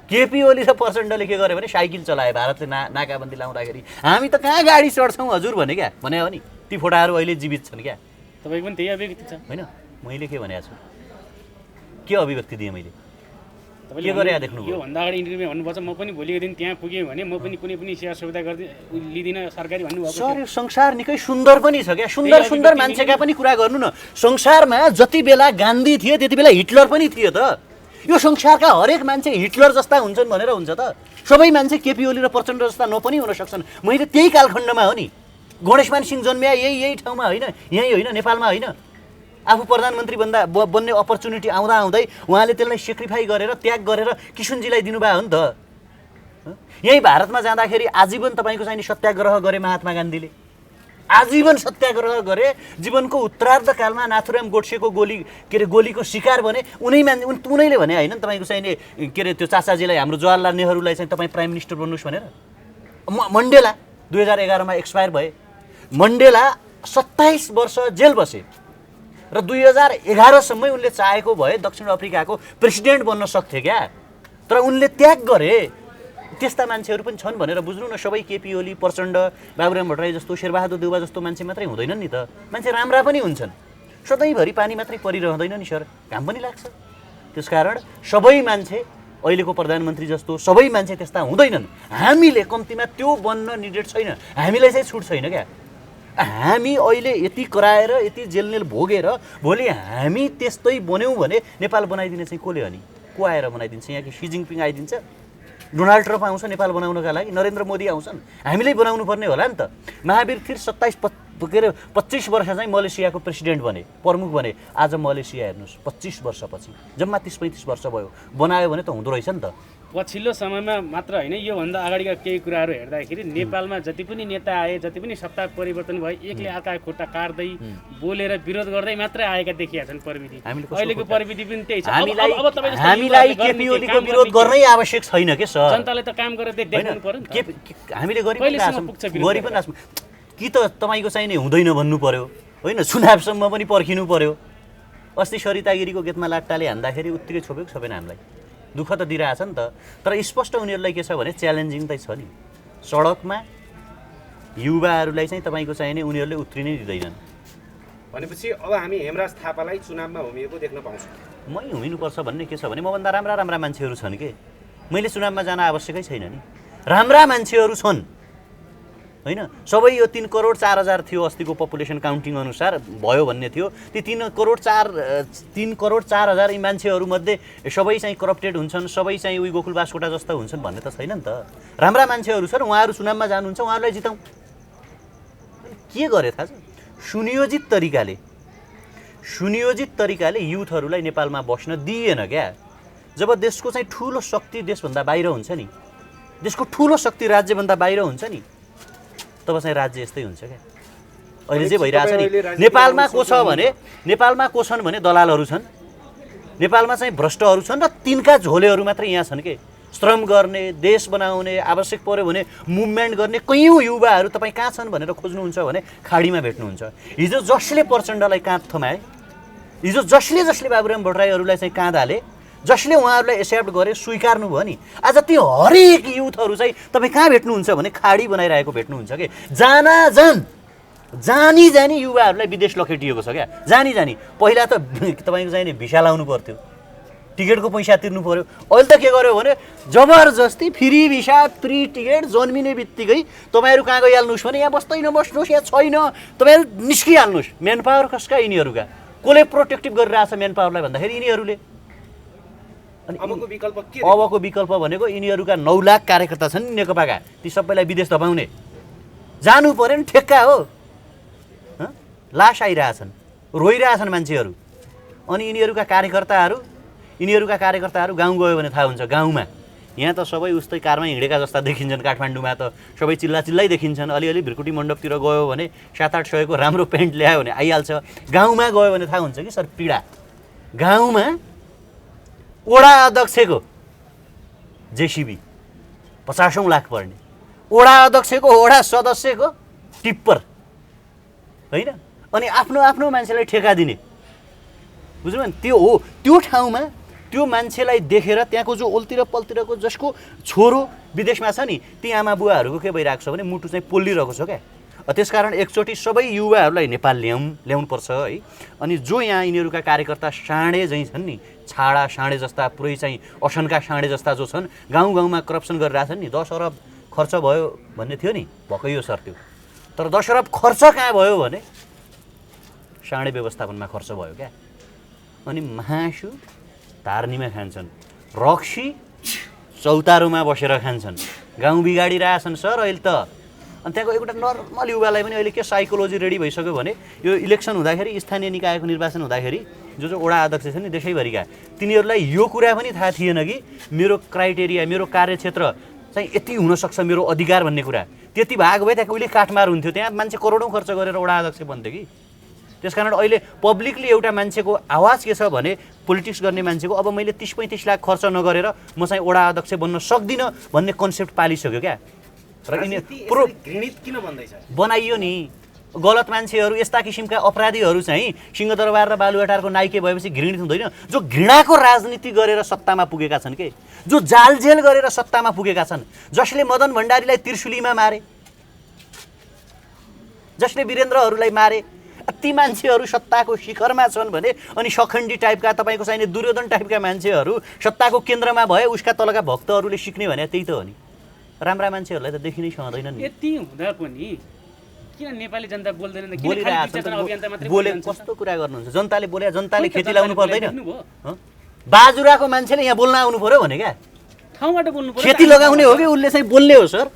केपी ओली र प्रचण्डले के गरे भने साइकल चलाए भारतले नाकाबन्दी लाउँदाखेरि, हामी त कहाँ गाडी चढ्छौँ हजुर भने क्या भने हो नि। ती फोटाहरू अहिले जीवित छन् क्या। तपाईँको पनि त्यही अभिव्यक्ति छ होइन? मैले के भनेको छु, के अभिव्यक्ति दिएँ मैले, के गरे देख्नु? योभन्दा अगाडि इन्टरभ्यूमा भन्नुपर्छ म पनि भोलिको दिन त्यहाँ पुगेँ भने म पनि कुनै पनि सेवा सुविधा लिँदिनँ सरकारी भन्नुभएको। सर संसार निकै सुन्दर पनि छ क्या। सुन्दर सुन्दर मान्छेका पनि कुरा गर्नु न। संसारमा जति बेला गान्धी थिए त्यति बेला हिटलर पनि थियो त। यो संसारका हरेक मान्छे हिटलर जस्ता हुन्छन् भनेर हुन्छ त? सबै मान्छे केपी ओली र प्रचण्ड जस्ता नपनि हुन सक्छन्। मैले त्यही कालखण्डमा हो नि, गणेशमान सिंह जन्मिया यही ठाउँमा होइन, यहीँ होइन, नेपालमा होइन। आफू प्रधानमन्त्री बन्ने अपर्च्युनिटी आउँदै उहाँले त्यसलाई सेक्रिफाई गरेर त्याग गरेर किशुनजीलाई दिनुभयो हो नि त। यही भारतमा जाँदाखेरि आजीवन तपाईँको चाहिँ सत्याग्रह गरे महात्मा गान्धीले, आजीवन सत्याग्रह गरे। जीवनको उत्तरार्धकालमा नाथुराम गोडसेको गोलीको शिकार बने। उनैले भने होइन तपाईँको चाहिने के अरे त्यो चाचाजीलाई, हाम्रो जवाहरलाल नेहरूलाई चाहिँ तपाईँ प्राइम मिनिस्टर बन्नुहोस् भनेर। मण्डेला 2011 मा एक्सपायर भए। मण्डेला 27 वर्ष जेल बसे र 2011 सम्मै उनले चाहेको भए दक्षिण अफ्रिकाको प्रेसिडेन्ट बन्न सक्थे क्या, तर उनले त्याग गरे। त्यस्ता मान्छेहरू पनि छन् भनेर बुझ्नु न। सबै केपी ओली, प्रचण्ड, बाबुराम भट्टराई जस्तो, शेरबहादुर देउवा जस्तो मान्छे मात्रै हुँदैनन् नि त। मान्छे राम्रा पनि हुन्छन्। सधैँभरि पानी मात्रै परिरहँदैन नि सर, घाम पनि लाग्छ। त्यसकारण सबै मान्छे अहिलेको प्रधानमन्त्री जस्तो सबै मान्छे त्यस्ता हुँदैनन्। हामीले कम्तीमा त्यो बन्न निडेड छैन, हामीलाई चाहिँ छुट छैन क्या। हामी अहिले यति कराएर यति जेलनेल भोगेर भोलि हामी त्यस्तै बन्यौँ भने नेपाल बनाइदिने चाहिँ कसले हो नि? को आएर बनाइदिन्छ? यहाँ कि सी जिनपिङ आइदिन्छ? डोनाल्ड ट्रम्प आउँछ नेपाल बनाउनका लागि? नरेन्द्र मोदी आउँछन्? हामीलाई बनाउनु पर्ने होला नि त। महावीर थिर 25 वर्ष चाहिँ मलेसियाको प्रेसिडेन्ट बने, प्रमुख बने। आज मलेसिया हेर्नुहोस् 25 वर्षपछि, जम्मा 30-35 वर्ष भयो, बनायो भने त हुँदो रहेछ नि त। पछिल्लो समयमा मात्र होइन, योभन्दा अगाडिका केही कुराहरू हेर्दाखेरि नेपालमा जति पनि नेता आए, जति पनि सत्ता परिवर्तन भए, एकले अर्काको खुट्टा काट्दै बोलेर विरोध गर्दै मात्रै आएका देखिएका छन् प्रविधि। अहिलेको प्रविधि पनि त्यही छ। हामीलाई केपी ओलीको विरोध गर्नै आवश्यक छैन के सर। जनताले त काम गरेर देखाउनु पर्यो नि त। हामीले गरि पनि राछौँ कि त तपाईँको चाहिने हुँदैन भन्नु पर्यो होइन? चुनावसम्म पनि पर्खिनु पर्यो। अस्ति सरिता गिरीको गेटमा लाट्टाले हान्दाखेरि उत्तिकै छोपेको छैन हामीलाई, दुःख त दिइरहेछ नि त। तर स्पष्ट उनीहरूलाई के छ भने च्यालेन्जिङ त छ नि। सडकमा युवाहरूलाई चाहिँ तपाईँको चाहिने उनीहरूले उत्रिनै दिँदैनन्। भनेपछि अब हामी हेमराज थापालाई चुनावमा होमिएको देख्न पाउँछौँ। मै हुमिनुपर्छ भन्ने के छ भने मभन्दा राम्रा मान्छेहरू छन् के। मैले चुनावमा जान आवश्यकै छैन नि। राम्रा मान्छेहरू छन् होइन? सबै यो 3 करोड 4 हजार थियो अस्तिको पपुलेसन काउन्टिङ अनुसार भयो भन्ने थियो। ती 3 करोड 4 हजार यी मान्छेहरूमध्ये सबै चाहिँ करप्टेड हुन्छन्, सबै चाहिँ उही गोकुल बास्कोटा जस्तो हुन्छन् भन्ने त छैन नि त। राम्रा मान्छेहरू छन्, उहाँहरू चुनावमा जानुहुन्छ, उहाँहरूलाई जिताउँ। के गरे थाहा छ? सुनियोजित तरिकाले युथहरूलाई नेपालमा बस्न दिएन क्या। जब देशको चाहिँ ठुलो शक्ति देशभन्दा बाहिर हुन्छ नि, देशको ठुलो शक्ति राज्यभन्दा बाहिर हुन्छ नि, तब चाहिँ राज्य यस्तै हुन्छ क्या। अहिले जे भइरहेछ नि नेपालमा को छ भने दलालहरू छन्, नेपालमा चाहिँ भ्रष्टहरू छन् र तिनका झोलेहरू मात्रै यहाँ छन् के। श्रम गर्ने, देश बनाउने, आवश्यक पर्यो भने मुभमेन्ट गर्ने कयौँ युवाहरू तपाईँ कहाँ छन् भनेर खोज्नुहुन्छ भने खाडीमा भेट्नुहुन्छ। हिजो जसले प्रचण्डलाई काँध थमाए, हिजो जसले बाबुराम भट्टराईहरूलाई चाहिँ काँध हाले, जसले उहाँहरूलाई एक्सेप्ट गरे, स्वीकार्नु भयो नि, आज ती हरेक युथहरू चाहिँ तपाईँ कहाँ भेट्नुहुन्छ भने खाडी बनाइरहेको भेट्नुहुन्छ कि। जानी युवाहरूलाई विदेश लखेटिएको छ क्या, जानी पहिला त तपाईँको चाहिने भिसा लाउनु पर्थ्यो, टिकटको पैसा तिर्नु पर्यो। अहिले त के गर्यो भने जबरजस्ती फ्री भिसा फ्री टिकट जन्मिने बित्तिकै तपाईँहरू कहाँ गइहाल्नुहोस् भने यहाँ बस्नुहोस् यहाँ छैन, तपाईँहरू निस्किहाल्नुहोस्। म्यान पावर कसका यिनीहरूका, कसले प्रोटेक्टिभ गरिरहेछ म्यान पावरलाई भन्दाखेरि यिनीहरूले। अनि अबको विकल्प भनेको यिनीहरूका 9 लाख कार्यकर्ता छन् नि नेकपाका, ती सबैलाई विदेश धपाउने। जानु पऱ्यो नि, ठेक्का हो। लास आइरहेछन्, रोइरहेछन् मान्छेहरू। अनि यिनीहरूका कार्यकर्ताहरू गाउँ गयो भने थाहा हुन्छ। गाउँमा यहाँ त सबै उस्तै कारमा हिँडेका जस्ता देखिन्छन्। काठमाडौँमा त सबै चिल्लै देखिन्छन्। अलिअलि भ्रिकुटी मण्डपतिर गयो भने 7-8 सयको राम्रो पेन्ट ल्यायो भने आइहाल्छ। गाउँमा गयो भने थाहा हुन्छ कि सर पीडा। गाउँमा वडा अध्यक्षको जेसिबी 50 लाख पर्ने, वडा अध्यक्षको वडा सदस्यको टिप्पर होइन, अनि आफ्नो मान्छेलाई ठेका दिने। बुझ्नु भने त्यो हो। त्यो ठाउँमा त्यो मान्छेलाई देखेर त्यहाँको जो ओल्तिर पल्तिरको जसको छोरो विदेशमा छ नि, ती आमा बुवाहरूको के भइरहेको छ भने मुटु चाहिँ पोलिरहेको छ क्या। त्यसकारण एकचोटि सबै युवाहरूलाई नेपाल ल्याउनुपर्छ है। अनि जो यहाँ यिनीहरूका कार्यकर्ता साँडे चाहिँ छन् नि, छाडा साँडे जस्ता, पुरै चाहिँ असनका साँडे जस्ता जो छन्, गाउँमा करप्सन गरिरहेछन् नि। 10 अरब खर्च भयो भन्ने थियो नि, भएकै हो सर त्यो। तर 10 अरब खर्च कहाँ भयो भने साँडे व्यवस्थापनमा खर्च भयो क्या। अनि मासु धार्नीमा खान्छन्, रक्सी चौतारोमा बसेर खान्छन्, गाउँ बिगाडिरहेछन् सर अहिले त। अनि त्यहाँको एउटा नर्मल युवालाई पनि अहिले के साइकोलोजी रेडी भइसक्यो भने यो इलेक्सन हुँदाखेरि, स्थानीय निकायको निर्वाचन हुँदाखेरि जो वडा अध्यक्ष छन् नि देशैभरिका, तिनीहरूलाई यो कुरा पनि थाहा थिएन कि मेरो क्राइटेरिया, मेरो कार्यक्षेत्र चाहिँ यति हुनसक्छ, मेरो अधिकार भन्ने कुरा। त्यति भाग भए त्यहाँको उहिले काटमार हुन्थ्यो, त्यहाँ मान्छे करोडौँ खर्च गरेर वडा अध्यक्ष बन्थ्यो कि। त्यसकारण अहिले पब्लिकली एउटा मान्छेको आवाज के छ भने पोलिटिक्स गर्ने मान्छेको अब मैले 30-35 लाख खर्च नगरेर म चाहिँ वडा अध्यक्ष बन्न सक्दिनँ भन्ने कन्सेप्ट पालिसक्यो क्या। र घृणित किन भन्दैछ बनाइयो नि। गलत मान्छेहरू, यस्ता किसिमका अपराधीहरू चाहिँ सिंहदरबार र बालुवाटारको नाइके भएपछि घृणित हुँदैन। जो घृणाको राजनीति गरेर सत्तामा पुगेका छन् के, जो जालझेल गरेर सत्तामा पुगेका छन्, जसले मदन भण्डारीलाई त्रिशुलीमा मारे, जसले वीरेन्द्रहरूलाई मारे, ती मान्छेहरू सत्ताको शिखरमा छन् भने अनि सखण्डी टाइपका तपाईँको चाहिने दुर्योधन टाइपका मान्छेहरू सत्ताको केन्द्रमा भए उसका तलका भक्तहरूले सिक्ने भने त्यही त हो नि। राम्रा मान्छेहरूलाई त देखि नै सहँदैन नि। यति हुँदा पनि किन नेपाली जनता बोल्दैन? बोले कस्तो कुरा गर्नुहुन्छ? जनताले बोले, जनताले खेती लाउनु पर्दैन? बाजुराको मान्छेले यहाँ बोल्न आउनु पर्यो भने क्या, ठाउँबाट बोल्नु पर्यो। खेती लगाउने हो कि उसले चाहिँ बोल्ने हो सर?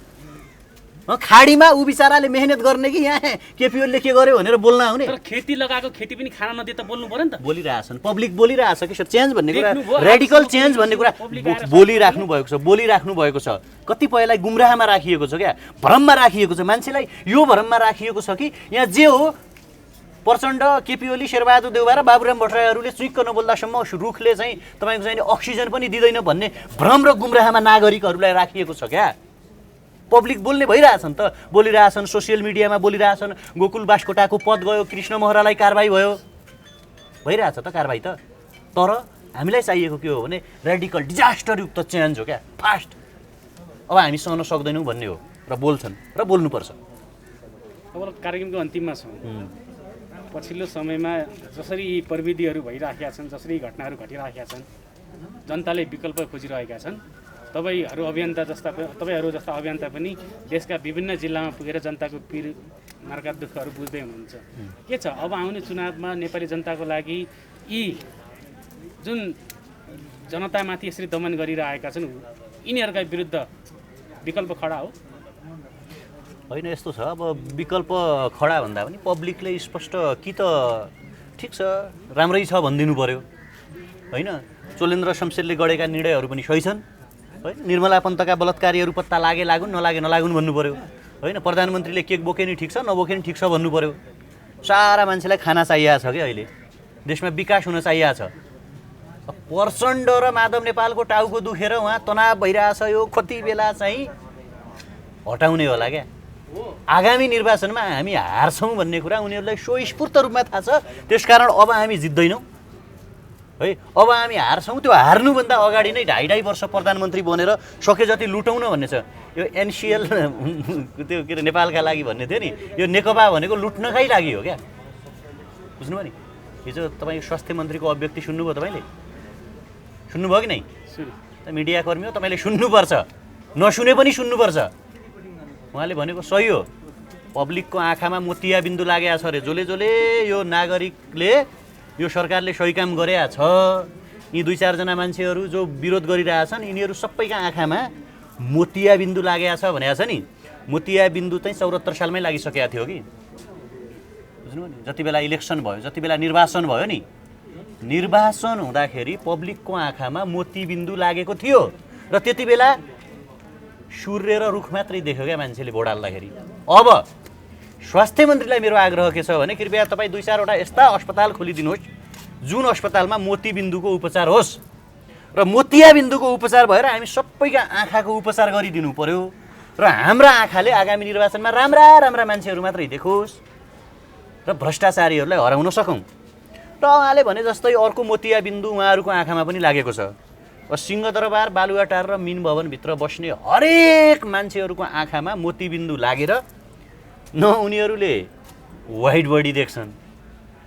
खाडीमा ऊ बिचाराले मेहनत गर्ने कि यहाँ केपी ओलीले के गर्यो भनेर बोल्न आउने? तर खेती लगाएको खेती पनि खान नदिए त बोल्नु पर्यो नि त। बोलिरहेछन्, पब्लिक बोलिरहेछ कि सर। चेन्ज भन्ने कुरा, रेडिकल चेन्ज भन्ने कुरा बोलिराख्नु भएको छ। कतिपयलाई गुमराहमा राखिएको छ क्या, भ्रममा राखिएको छ। मान्छेलाई यो भ्रममा राखिएको छ कि यहाँ जे हो प्रचण्ड, केपी ओली, शेरबहादुर देउवा र बाबुराम भट्टराईहरूले चुइक्क नबोल्दासम्म रुखले चाहिँ तपाईँको चाहिँ अक्सिजन पनि दिँदैन भन्ने भ्रम र गुमराहमा नागरिकहरूलाई राखिएको छ क्या। पब्लिक बोल्ने भइरहेछन् त, बोलिरहेछन्, सोसियल मिडियामा बोलिरहेछन्। गोकुल बास्कोटाको पद गयो, कृष्ण महरालाई कारबाही भयो, भइरहेछ त कारबाही त। तर हामीलाई चाहिएको के हो भने रेडिकल डिजास्टरयुक्त चेन्ज हो क्या, फास्ट। अब हामी सहन सक्दैनौँ भन्ने हो र बोल्छन् र बोल्नुपर्छ। अब कार्यक्रमको अन्तिममा छौँ। पछिल्लो समयमा जसरी यी प्रविधिहरू भइराखेका छन्, जसरी घटनाहरू घटिराखेका छन्, जनताले विकल्प खोजिरहेका छन्। तपाईँहरू जस्ता अभियन्ता पनि देशका विभिन्न जिल्लामा पुगेर जनताको पीर मार्का दुःखहरू बुझ्दै हुनुहुन्छ। के छ अब आउने चुनावमा नेपाली जनताको लागि यी जुन जनतामाथि यसरी दमन गरिरहेका छन् यिनीहरूका विरुद्ध विकल्प खडा हो? होइन, यस्तो छ। अब विकल्प खडा भन्दा पनि पब्लिकले स्पष्ट कि त ठिक छ राम्रै छ भनिदिनु पर्यो होइन। चोलेन्द्र शमशेरले गरेका निर्णयहरू पनि सही छन् होइन। निर्मला पन्तका बलात्कारीहरू पत्ता लागुन् नलागुन् भन्नु पर्यो होइन। प्रधानमन्त्रीले केक बोके नि ठिक छ, नबोके नि ठिक छ भन्नु पर्यो। सारा मान्छेलाई खाना चाहिएको छ कि अहिले देशमा विकास हुन चाहिएको छ। प्रचण्ड र माधव नेपालको टाउको दुखेर उहाँ तनाव भइरहेछ, यो कति बेला चाहिँ हटाउने होला क्या। आगामी निर्वाचनमा हामी हार्छौँ भन्ने कुरा उनीहरूलाई स्वस्फूर्त रूपमा थाहा छ। त्यसकारण अब हामी जित्दैनौँ है, अब हामी हार्छौँ। त्यो हार्नुभन्दा अगाडि नै 2.5 वर्ष प्रधानमन्त्री बनेर सके जति लुटाउन भन्ने छ। यो एनसिएल त्यो के अरे नेपालका लागि भन्ने थियो नि, यो नेकपा भनेको लुट्नकै लागि हो क्या, बुझ्नुभयो नि। हिजो तपाईँ स्वास्थ्य मन्त्रीको अभिव्यक्ति सुन्नुभयो तपाईँले? सुन्नुभयो कि नै? मिडियाकर्मी हो, तपाईँले सुन्नुपर्छ, नसुने पनि सुन्नुपर्छ। उहाँले भनेको सही हो, पब्लिकको आँखामा मोतियाबिन्दु लागेको छ अरे। जसले यो नागरिकले यो सरकारले सही काम गरेका छ, यी 2-4 मान्छेहरू जो विरोध गरिरहेछन् यिनीहरू सबैका आँखामा मोतियाबिन्दु लागेको छ भनेको छ नि। मोतियाबिन्दु चाहिँ 74 सालमै लागिसकेको थियो कि, बुझ्नुभयो नि। जति बेला इलेक्सन भयो, जति बेला निर्वाचन भयो नि, निर्वाचन हुँदाखेरि पब्लिकको आँखामा मोतीबिन्दु लागेको थियो र त्यति बेला सूर्य र रुख मात्रै देख्यो क्या मान्छेले भोट हाल्दाखेरि। अब स्वास्थ्य मन्त्रीलाई मेरो आग्रह के छ भने कृपया तपाईँ 2-4वटा यस्ता अस्पताल खोलिदिनुहोस् जुन अस्पतालमा मोतीबिन्दुको उपचार होस् र मोतियाबिन्दुको उपचार भएर हामी सबैका आँखाको उपचार गरिदिनु पर्यो र हाम्रा आँखाले आगामी निर्वाचनमा राम्रा राम्रा मान्छेहरू मात्रै देखोस् र भ्रष्टाचारीहरूलाई हराउन सकौँ। र उहाँले भने जस्तै अर्को मोतियाबिन्दु उहाँहरूको आँखामा पनि लागेको छ। सिंहदरबार, बालुवाटार र मिन भवनभित्र बस्ने हरेक मान्छेहरूको आँखामा मोतीबिन्दु लागेर न उनीहरूले व्हाइट बडी देख्छन्,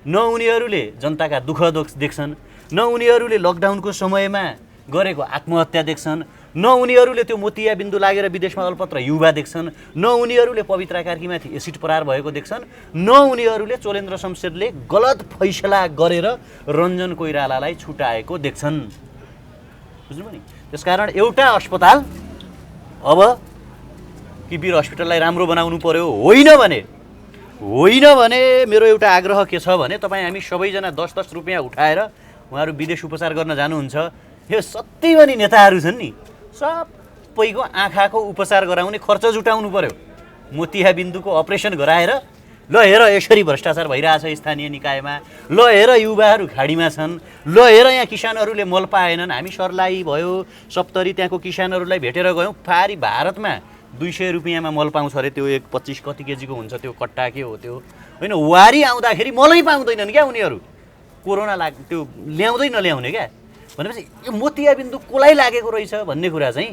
न उनीहरूले जनताका दुःख देख्छन्, न उनीहरूले लकडाउनको समयमा गरेको आत्महत्या देख्छन्, न उनीहरूले त्यो मोतियाबिन्दु लागेर विदेशमा अल्पत्र युवा देख्छन्, न उनीहरूले पवित्रा कार्कीमाथि एसिड प्रहार भएको देख्छन्, न उनीहरूले चोलेन्द्र शमशेरले गलत फैसला गरेर रञ्जन कोइरालालाई छुटाएको देख्छन्, बुझ्नुभयो नि। त्यसकारण एउटा अस्पताल अब कि वीर हस्पिटललाई राम्रो बनाउनु पर्यो, होइन भने मेरो एउटा आग्रह के छ भने तपाईँ हामी सबैजना 10-10 रुपियाँ उठाएर उहाँहरू विदेश उपचार गर्न जानुहुन्छ। यो सबै पनि नेताहरू छन् नि, सबैको आँखाको उपचार गराउने खर्च जुटाउनु पर्यो। मोतियाबिन्दुको अपरेसन गराएर ल हेर यसरी भ्रष्टाचार भइरहेछ स्थानीय निकायमा, ल हेर युवाहरू खाडीमा छन्, ल हेर यहाँ किसानहरूले मल पाएनन्, हामी सर्लाही भयो सप्तरी त्यहाँको किसानहरूलाई भेटेर गयौँ, फारी भारतमा 200 रुपियाँमा मल पाउँछ अरे। त्यो 25 कति केजीको हुन्छ त्यो कट्टा के हो त्यो, होइन। वारी आउँदाखेरि मलै पाउँदैनन् क्या उनीहरू, कोरोना त्यो ल्याउँदै नल्याउने क्या। भनेपछि यो मोतियाबिन्दु कसलाई लागेको रहेछ भन्ने कुरा चाहिँ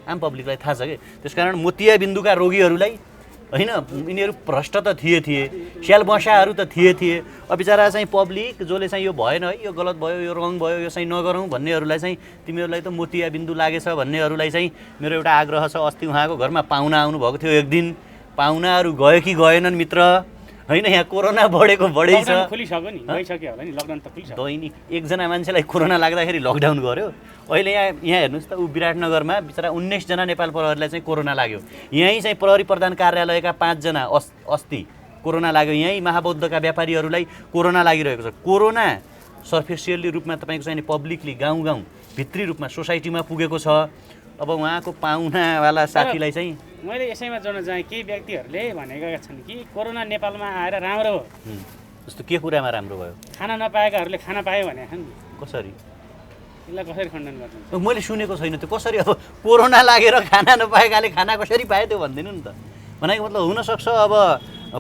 आम पब्लिकलाई थाहा छ कि। त्यसकारण मोतियाबिन्दुका रोगीहरूलाई होइन, यिनीहरू भ्रष्ट त थिए, स्याल बसाहरू त थिए। अब बिचरा चाहिँ पब्लिक जसले चाहिँ यो भएन है, यो गलत भयो, यो रङ भयो, यो चाहिँ नगरौँ भन्नेहरूलाई चाहिँ तिमीहरूलाई त मोतियाबिन्दु लागेछ भन्नेहरूलाई चाहिँ मेरो एउटा आग्रह छ। अस्ति उहाँको घरमा पाहुना आउनुभएको थियो, एक दिन पाहुनाहरू गयो कि गएनन् मित्र, होइन। यहाँ कोरोना बढेको बढै छ, खोलिसक्यो नि, गइसक्यो होला नि, लकडाउन त खोलिसक्यो। दैनिक एकजना मान्छेलाई कोरोना लाग्दाखेरि लकडाउन गर्यो। अहिले यहाँ हेर्नुहोस् त, विराटनगरमा बिचरा 19 जना नेपाल प्रहरीलाई चाहिँ कोरोना लाग्यो। यहीँ चाहिँ प्रहरी प्रधान कार्यालयका 5 जना अस्ति कोरोना लाग्यो। यहीँ महाबौद्धका व्यापारीहरूलाई कोरोना लागिरहेको छ। कोरोना सर्फेसियल्ली रूपमा तपाईँको चाहिँ पब्लिकली गाउँ भित्री रूपमा सोसाइटीमा पुगेको छ। अब उहाँको पाहुनावाला साथीलाई चाहिँ मैले यसैमा जोड्न चाहेँ, केही व्यक्तिहरूले भनेका छन् कि कोरोना नेपालमा आएर राम्रो हो। जस्तो के कुरामा राम्रो भयो? खाना नपाएकाहरूले खाना पायो भने कसरी? यसलाई कसरी खण्डन गर्नु? मैले सुनेको छैन त्यो कसरी। अब कोरोना लागेर खाना नपाएकाले खाना कसरी पायो त्यो भनिदिनु नि त। भनेको मतलब हुनसक्छ अब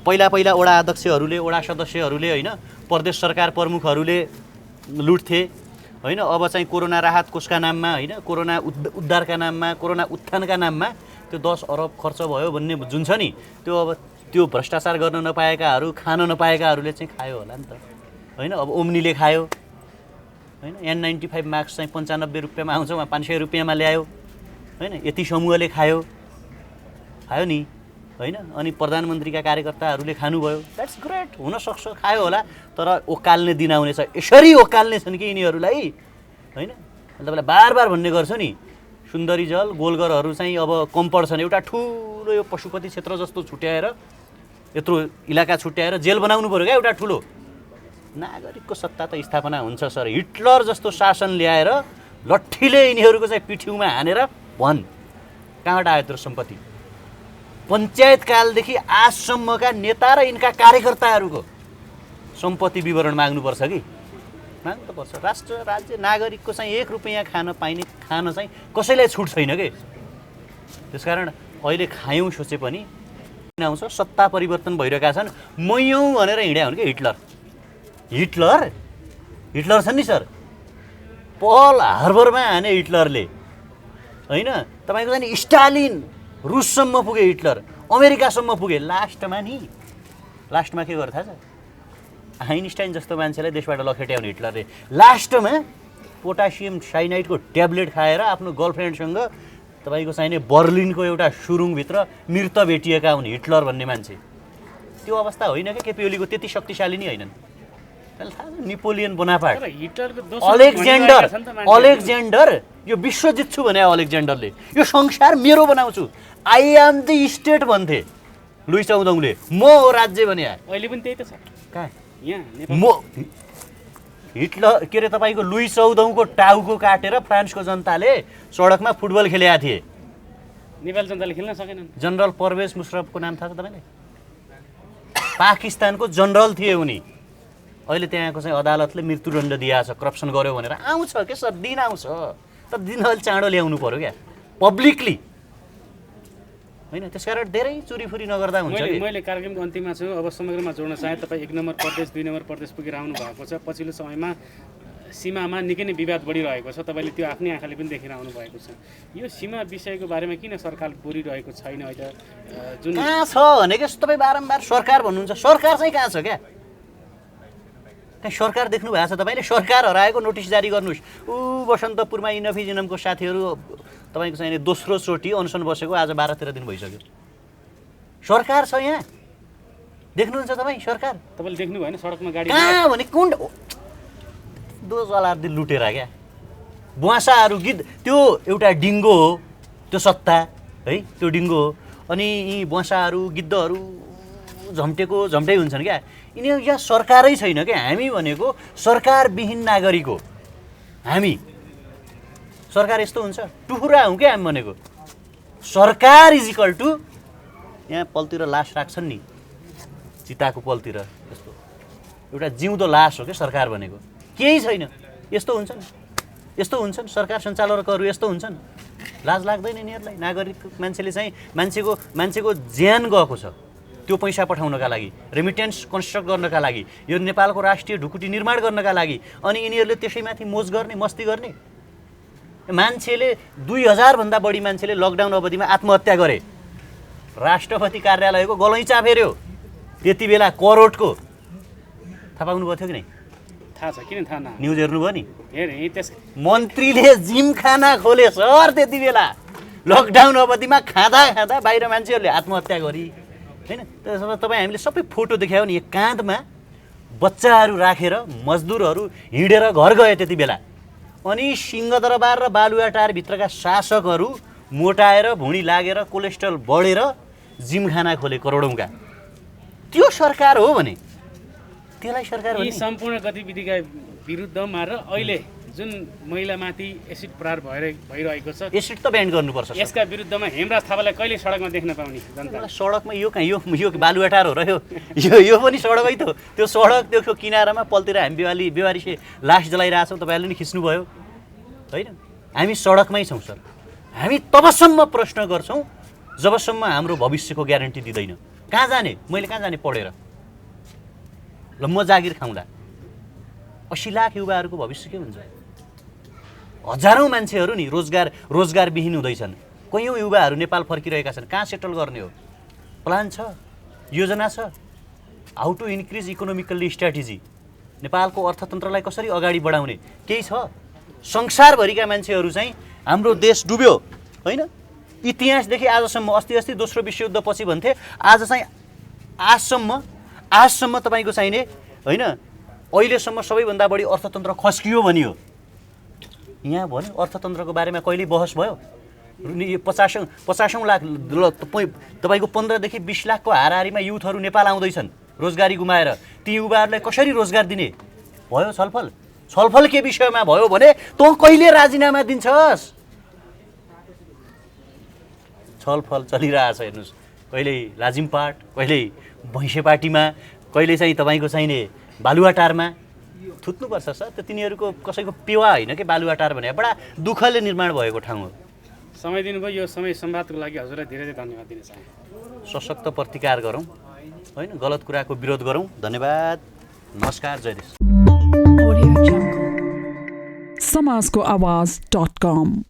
पहिला वडा अध्यक्षहरूले, वडा सदस्यहरूले, होइन, प्रदेश सरकार प्रमुखहरूले लुट्थे, होइन। अब चाहिँ कोरोना राहत कोषका नाममा, होइन, कोरोना उद्धारका नाममा, कोरोना उत्थानका नाममा त्यो 10 अरब खर्च भयो भन्ने जुन छ नि, त्यो अब त्यो भ्रष्टाचार गर्न नपाएकाहरू, खान नपाएकाहरूले चाहिँ खायो होला नि त, होइन। अब ओम्नीले खायो, होइन। N95 मास्क चाहिँ 95 रुपियाँमा आउँछ, उहाँ 500 रुपियाँमा ल्यायो, होइन। यति समूहले खायो नि, होइन। अनि प्रधानमन्त्रीका कार्यकर्ताहरूले खानुभयो, द्याट्स ग्रेट, हुनसक्छ खायो होला। तर ओकाल्ने दिन आउनेछ, यसरी ओकाल्ने छन् कि यिनीहरूलाई, होइन। तपाईँलाई बार भन्ने गर्छु नि, सुन्दरी जल गोलगरहरू चाहिँ अब कम पर्छन्। एउटा ठुलो यो पशुपति क्षेत्र जस्तो छुट्याएर, यत्रो इलाका छुट्याएर जेल बनाउनु पऱ्यो क्या एउटा ठुलो। नागरिकको सत्ता त स्थापना हुन्छ सर। हिटलर जस्तो शासन ल्याएर लट्ठीले यिनीहरूको चाहिँ पिठ्यौमा हानेर भन् कहाँबाट आयो त्यो सम्पत्ति? पञ्चायत कालदेखि आजसम्मका नेता र यिनका कार्यकर्ताहरूको सम्पत्ति विवरण माग्नुपर्छ कि? माग्नु त पर्छ। राष्ट्र, राज्य, नागरिकको चाहिँ 1 रुपियाँ खान चाहिँ कसैलाई छुट छैन कि। त्यसकारण अहिले खायौँ सोचे पनि आउँछ, सत्ता परिवर्तन भइरहेका छन्। मैयौँ भनेर हिँड्या हुन् कि हिटलर छन् नि सर। पर्ल हार्बरमा हाने हिटलरले, होइन। तपाईँको चाहिँ स्टालिन रुससम्म पुगे हिटलर, अमेरिकासम्म पुगे, लास्टमा के गर्यो थाहा छ? आइन्स्टाइन जस्तो मान्छेलाई देशबाट लखेट्याउने हिटलरले लास्टमा पोटासियम साइनाइडको ट्याब्लेट खाएर आफ्नो गर्लफ्रेन्डसँग तपाईँको चाहिने बर्लिनको एउटा सुरुङभित्र मृत भेटिएका हुन् हिटलर भन्ने मान्छे। त्यो अवस्था होइन क्या, केपी ओलीको त्यति शक्तिशाली नै होइनन्। नेपोलियन बोनापार्ट, अलेक्जेन्डर यो विश्व जित्छु भने अलेक्जेन्डरले, यो संसार मेरो बनाउँछु, आई एम द स्टेट भन्थे लुई 14औँले, म हो राज्य भने। अहिले पनि त्यही त छ कहाँ यहाँ म हिटलर के अरे तपाईँको लुई 14औँको टाउको काटेर फ्रान्सको जनताले सडकमा फुटबल खेलेका थिए। नेपाल जनताले खेल्न सकेनन्। जनरल परवेज मुशर्रफको नाम थाहा छ तपाईँले? पाकिस्तानको जनरल थिए उनी। अहिले त्यहाँको चाहिँ अदालतले मृत्युदण्ड दिएको छ करप्सन गर्यो भनेर। आउँछ के सर, दिन आउँछ, तर दिन अलि चाँडो ल्याउनु पऱ्यो क्या, पब्लिकली होइन। त्यसकारण धेरै चुरीफुरी नगर्दा हुन्छ। मैले कार्यक्रमको अन्तिममा छु, अब समग्रमा जोड्न चाहे। तपाईँ 1 नम्बर प्रदेश 2 नम्बर प्रदेश पुगेर आउनु भएको छ। पछिल्लो समयमा सीमामा निकै नै विवाद बढिरहेको छ, तपाईँले त्यो आफ्नै आँखाले पनि देखेर आउनु भएको छ। यो सीमा विषयको बारेमा किन सरकार बोलिरहेको छैन अहिले? जुन कहाँ छ भने के तपाईँ बारम्बार सरकार भन्नुहुन्छ, सरकार चाहिँ कहाँ छ क्या? कहाँ सरकार देख्नु भएको छ तपाईँले? सरकार हराएको नोटिस जारी गर्नुहोस्। बसन्तपुरमा इनफिजिनमको साथीहरू तपाईँको चाहिँ दोस्रो चोटि अनसन बसेको आज 12-13 दिन भइसक्यो। सरकार छ यहाँ, देख्नुहुन्छ तपाईँ सरकार? तपाईँले देख्नु भएन सडकमा गाडी कहाँ भने कुन दोजवालाहरूले लुटेर क्या? बुवासाहरू गिद्ध, त्यो एउटा डिङ्गो हो, त्यो सत्ता है, त्यो डिङ्गो हो। अनि यी बुवासाहरू गिद्धहरू झम्टै हुन्छन् क्या। यिनीहरू यहाँ सरकारै छैन क्या। हामी भनेको सरकारविहीन नागरिक हो हामी। सरकार यस्तो हुन्छ, टुहुरा हौँ क्या हामी भनेको। सरकार इज इक्वल टु यहाँ पलतिर लास राख्छन् नि, चिताको पलतिर, यस्तो एउटा जिउँदो लास हो क्या सरकार भनेको। केही छैन, यस्तो हुन्छन्, यस्तो हुन्छन् सरकार सञ्चालकहरू, यस्तो हुन्छन्। लाज लाग्दैन यिनीहरूलाई? नागरिक मान्छेले चाहिँ मान्छेको ज्यान गएको छ त्यो पैसा पठाउनका लागि, रेमिटेन्स कन्स्ट्रक्ट गर्नका लागि, यो नेपालको राष्ट्रिय ढुकुटी निर्माण गर्नका लागि। अनि यिनीहरूले त्यसैमाथि मोज गर्ने, मस्ती गर्ने। मान्छेले 2000 भन्दा बढी मान्छेले लकडाउन अवधिमा आत्महत्या गरे। राष्ट्रपति कार्यालयको गलैँचा फेर्यो त्यति बेला करोडको। थाहा पाउनुभएको थियो कि नै? थाहा छ, किन थाहा न? न्युज हेर्नुभयो नि? हेरेँ। त्यस मन्त्रीले जिमखाना खोले सर त्यति बेला लकडाउन अवधिमा खाँदा बाहिर मान्छेहरूले आत्महत्या गरी होइन। त्यसमा तपाईँ हामीले सबै फोटो देखायो नि, काँधमा बच्चाहरू राखेर मजदुरहरू हिँडेर घर गए त्यति बेला। अनि सिंहदरबार र बालुवाटारभित्रका शासकहरू मोटाएर भुँडी लागेर कोलेस्ट्रोल बढेर जिमखाना खोले करोडौँका। त्यो सरकार हो भने त्यसलाई सरकार यी सम्पूर्ण गतिविधिका विरुद्धमा र अहिले जुन महिलामाथि एसिड प्रहार भइरहेको छ, एसिड त ब्यान गर्नुपर्छ। यसका विरुद्धमा हेमराज थापालाई कहिले सडकमा देख्न पाउने जनता? सडकमा यो कहाँ, यो बालुवाटार हो र यो पनि सडकै त। त्यो सडक त्यो किनारामा पलतिर हामी बेवारिसे लास जलाइरहेछौँ, तपाईँहरूले नि खिच्नुभयो होइन। हामी सडकमै छौँ सर। हामी तबसम्म प्रश्न गर्छौँ जबसम्म हाम्रो भविष्यको ग्यारेन्टी दिँदैन। कहाँ जाने? मैले कहाँ जाने पढेर? ल म जागिर खाउँला 80 लाख युवाहरूको भविष्य के हुन्छ? हजारौँ मान्छेहरू नि रोजगारविहीन हुँदैछन्। कयौँ युवाहरू नेपाल फर्किरहेका छन्। कहाँ सेटल गर्ने हो? प्लान छ, योजना छ। How to increase economically strategy, नेपालको अर्थतन्त्रलाई कसरी अगाडि बढाउने केही छ? संसारभरिका मान्छेहरू चाहिँ हाम्रो देश डुब्यो होइन, इतिहासदेखि आजसम्म। अस्ति दोस्रो विश्वयुद्धपछि भन्थे, आज चाहिँ आजसम्म तपाईँको चाहिने होइन, अहिलेसम्म सबैभन्दा बढी अर्थतन्त्र खस्कियो भनियो। यहाँ भन्यो अर्थतन्त्रको बारेमा कहिले बहस भयो? 50 लाख तपाईँको 15 देखि 20 लाखको हाराहारीमा युथहरू नेपाल आउँदैछन् रोजगारी गुमाएर। ती युवाहरूलाई कसरी रोजगार दिने भयो? छलफल के विषयमा भयो भने तँ कहिले राजीनामा दिन्छस्? छलफल चलिरहेछ हेर्नुहोस्। कहिल्यै लाजिमपाट, कहिल्यै भैँसेपाटीमा, कहिले चाहिँ तपाईँको चाहिने बालुवाटारमा। थुत्नुपर्छ सर, त्यो तिनीहरूको कसैको पेवा होइन कि बालुवाटार भने बडा दुःखले निर्माण भएको ठाउँ हो। समय दिनुभयो। यो समय संवादको लागि हजुरलाई धेरै धन्यवाद दिन चाहन्छु। सशक्त प्रतिकार गरौँ होइन, गलत कुराको विरोध गरौँ। धन्यवाद, नमस्कार, जय देश। समाजको आवाज.com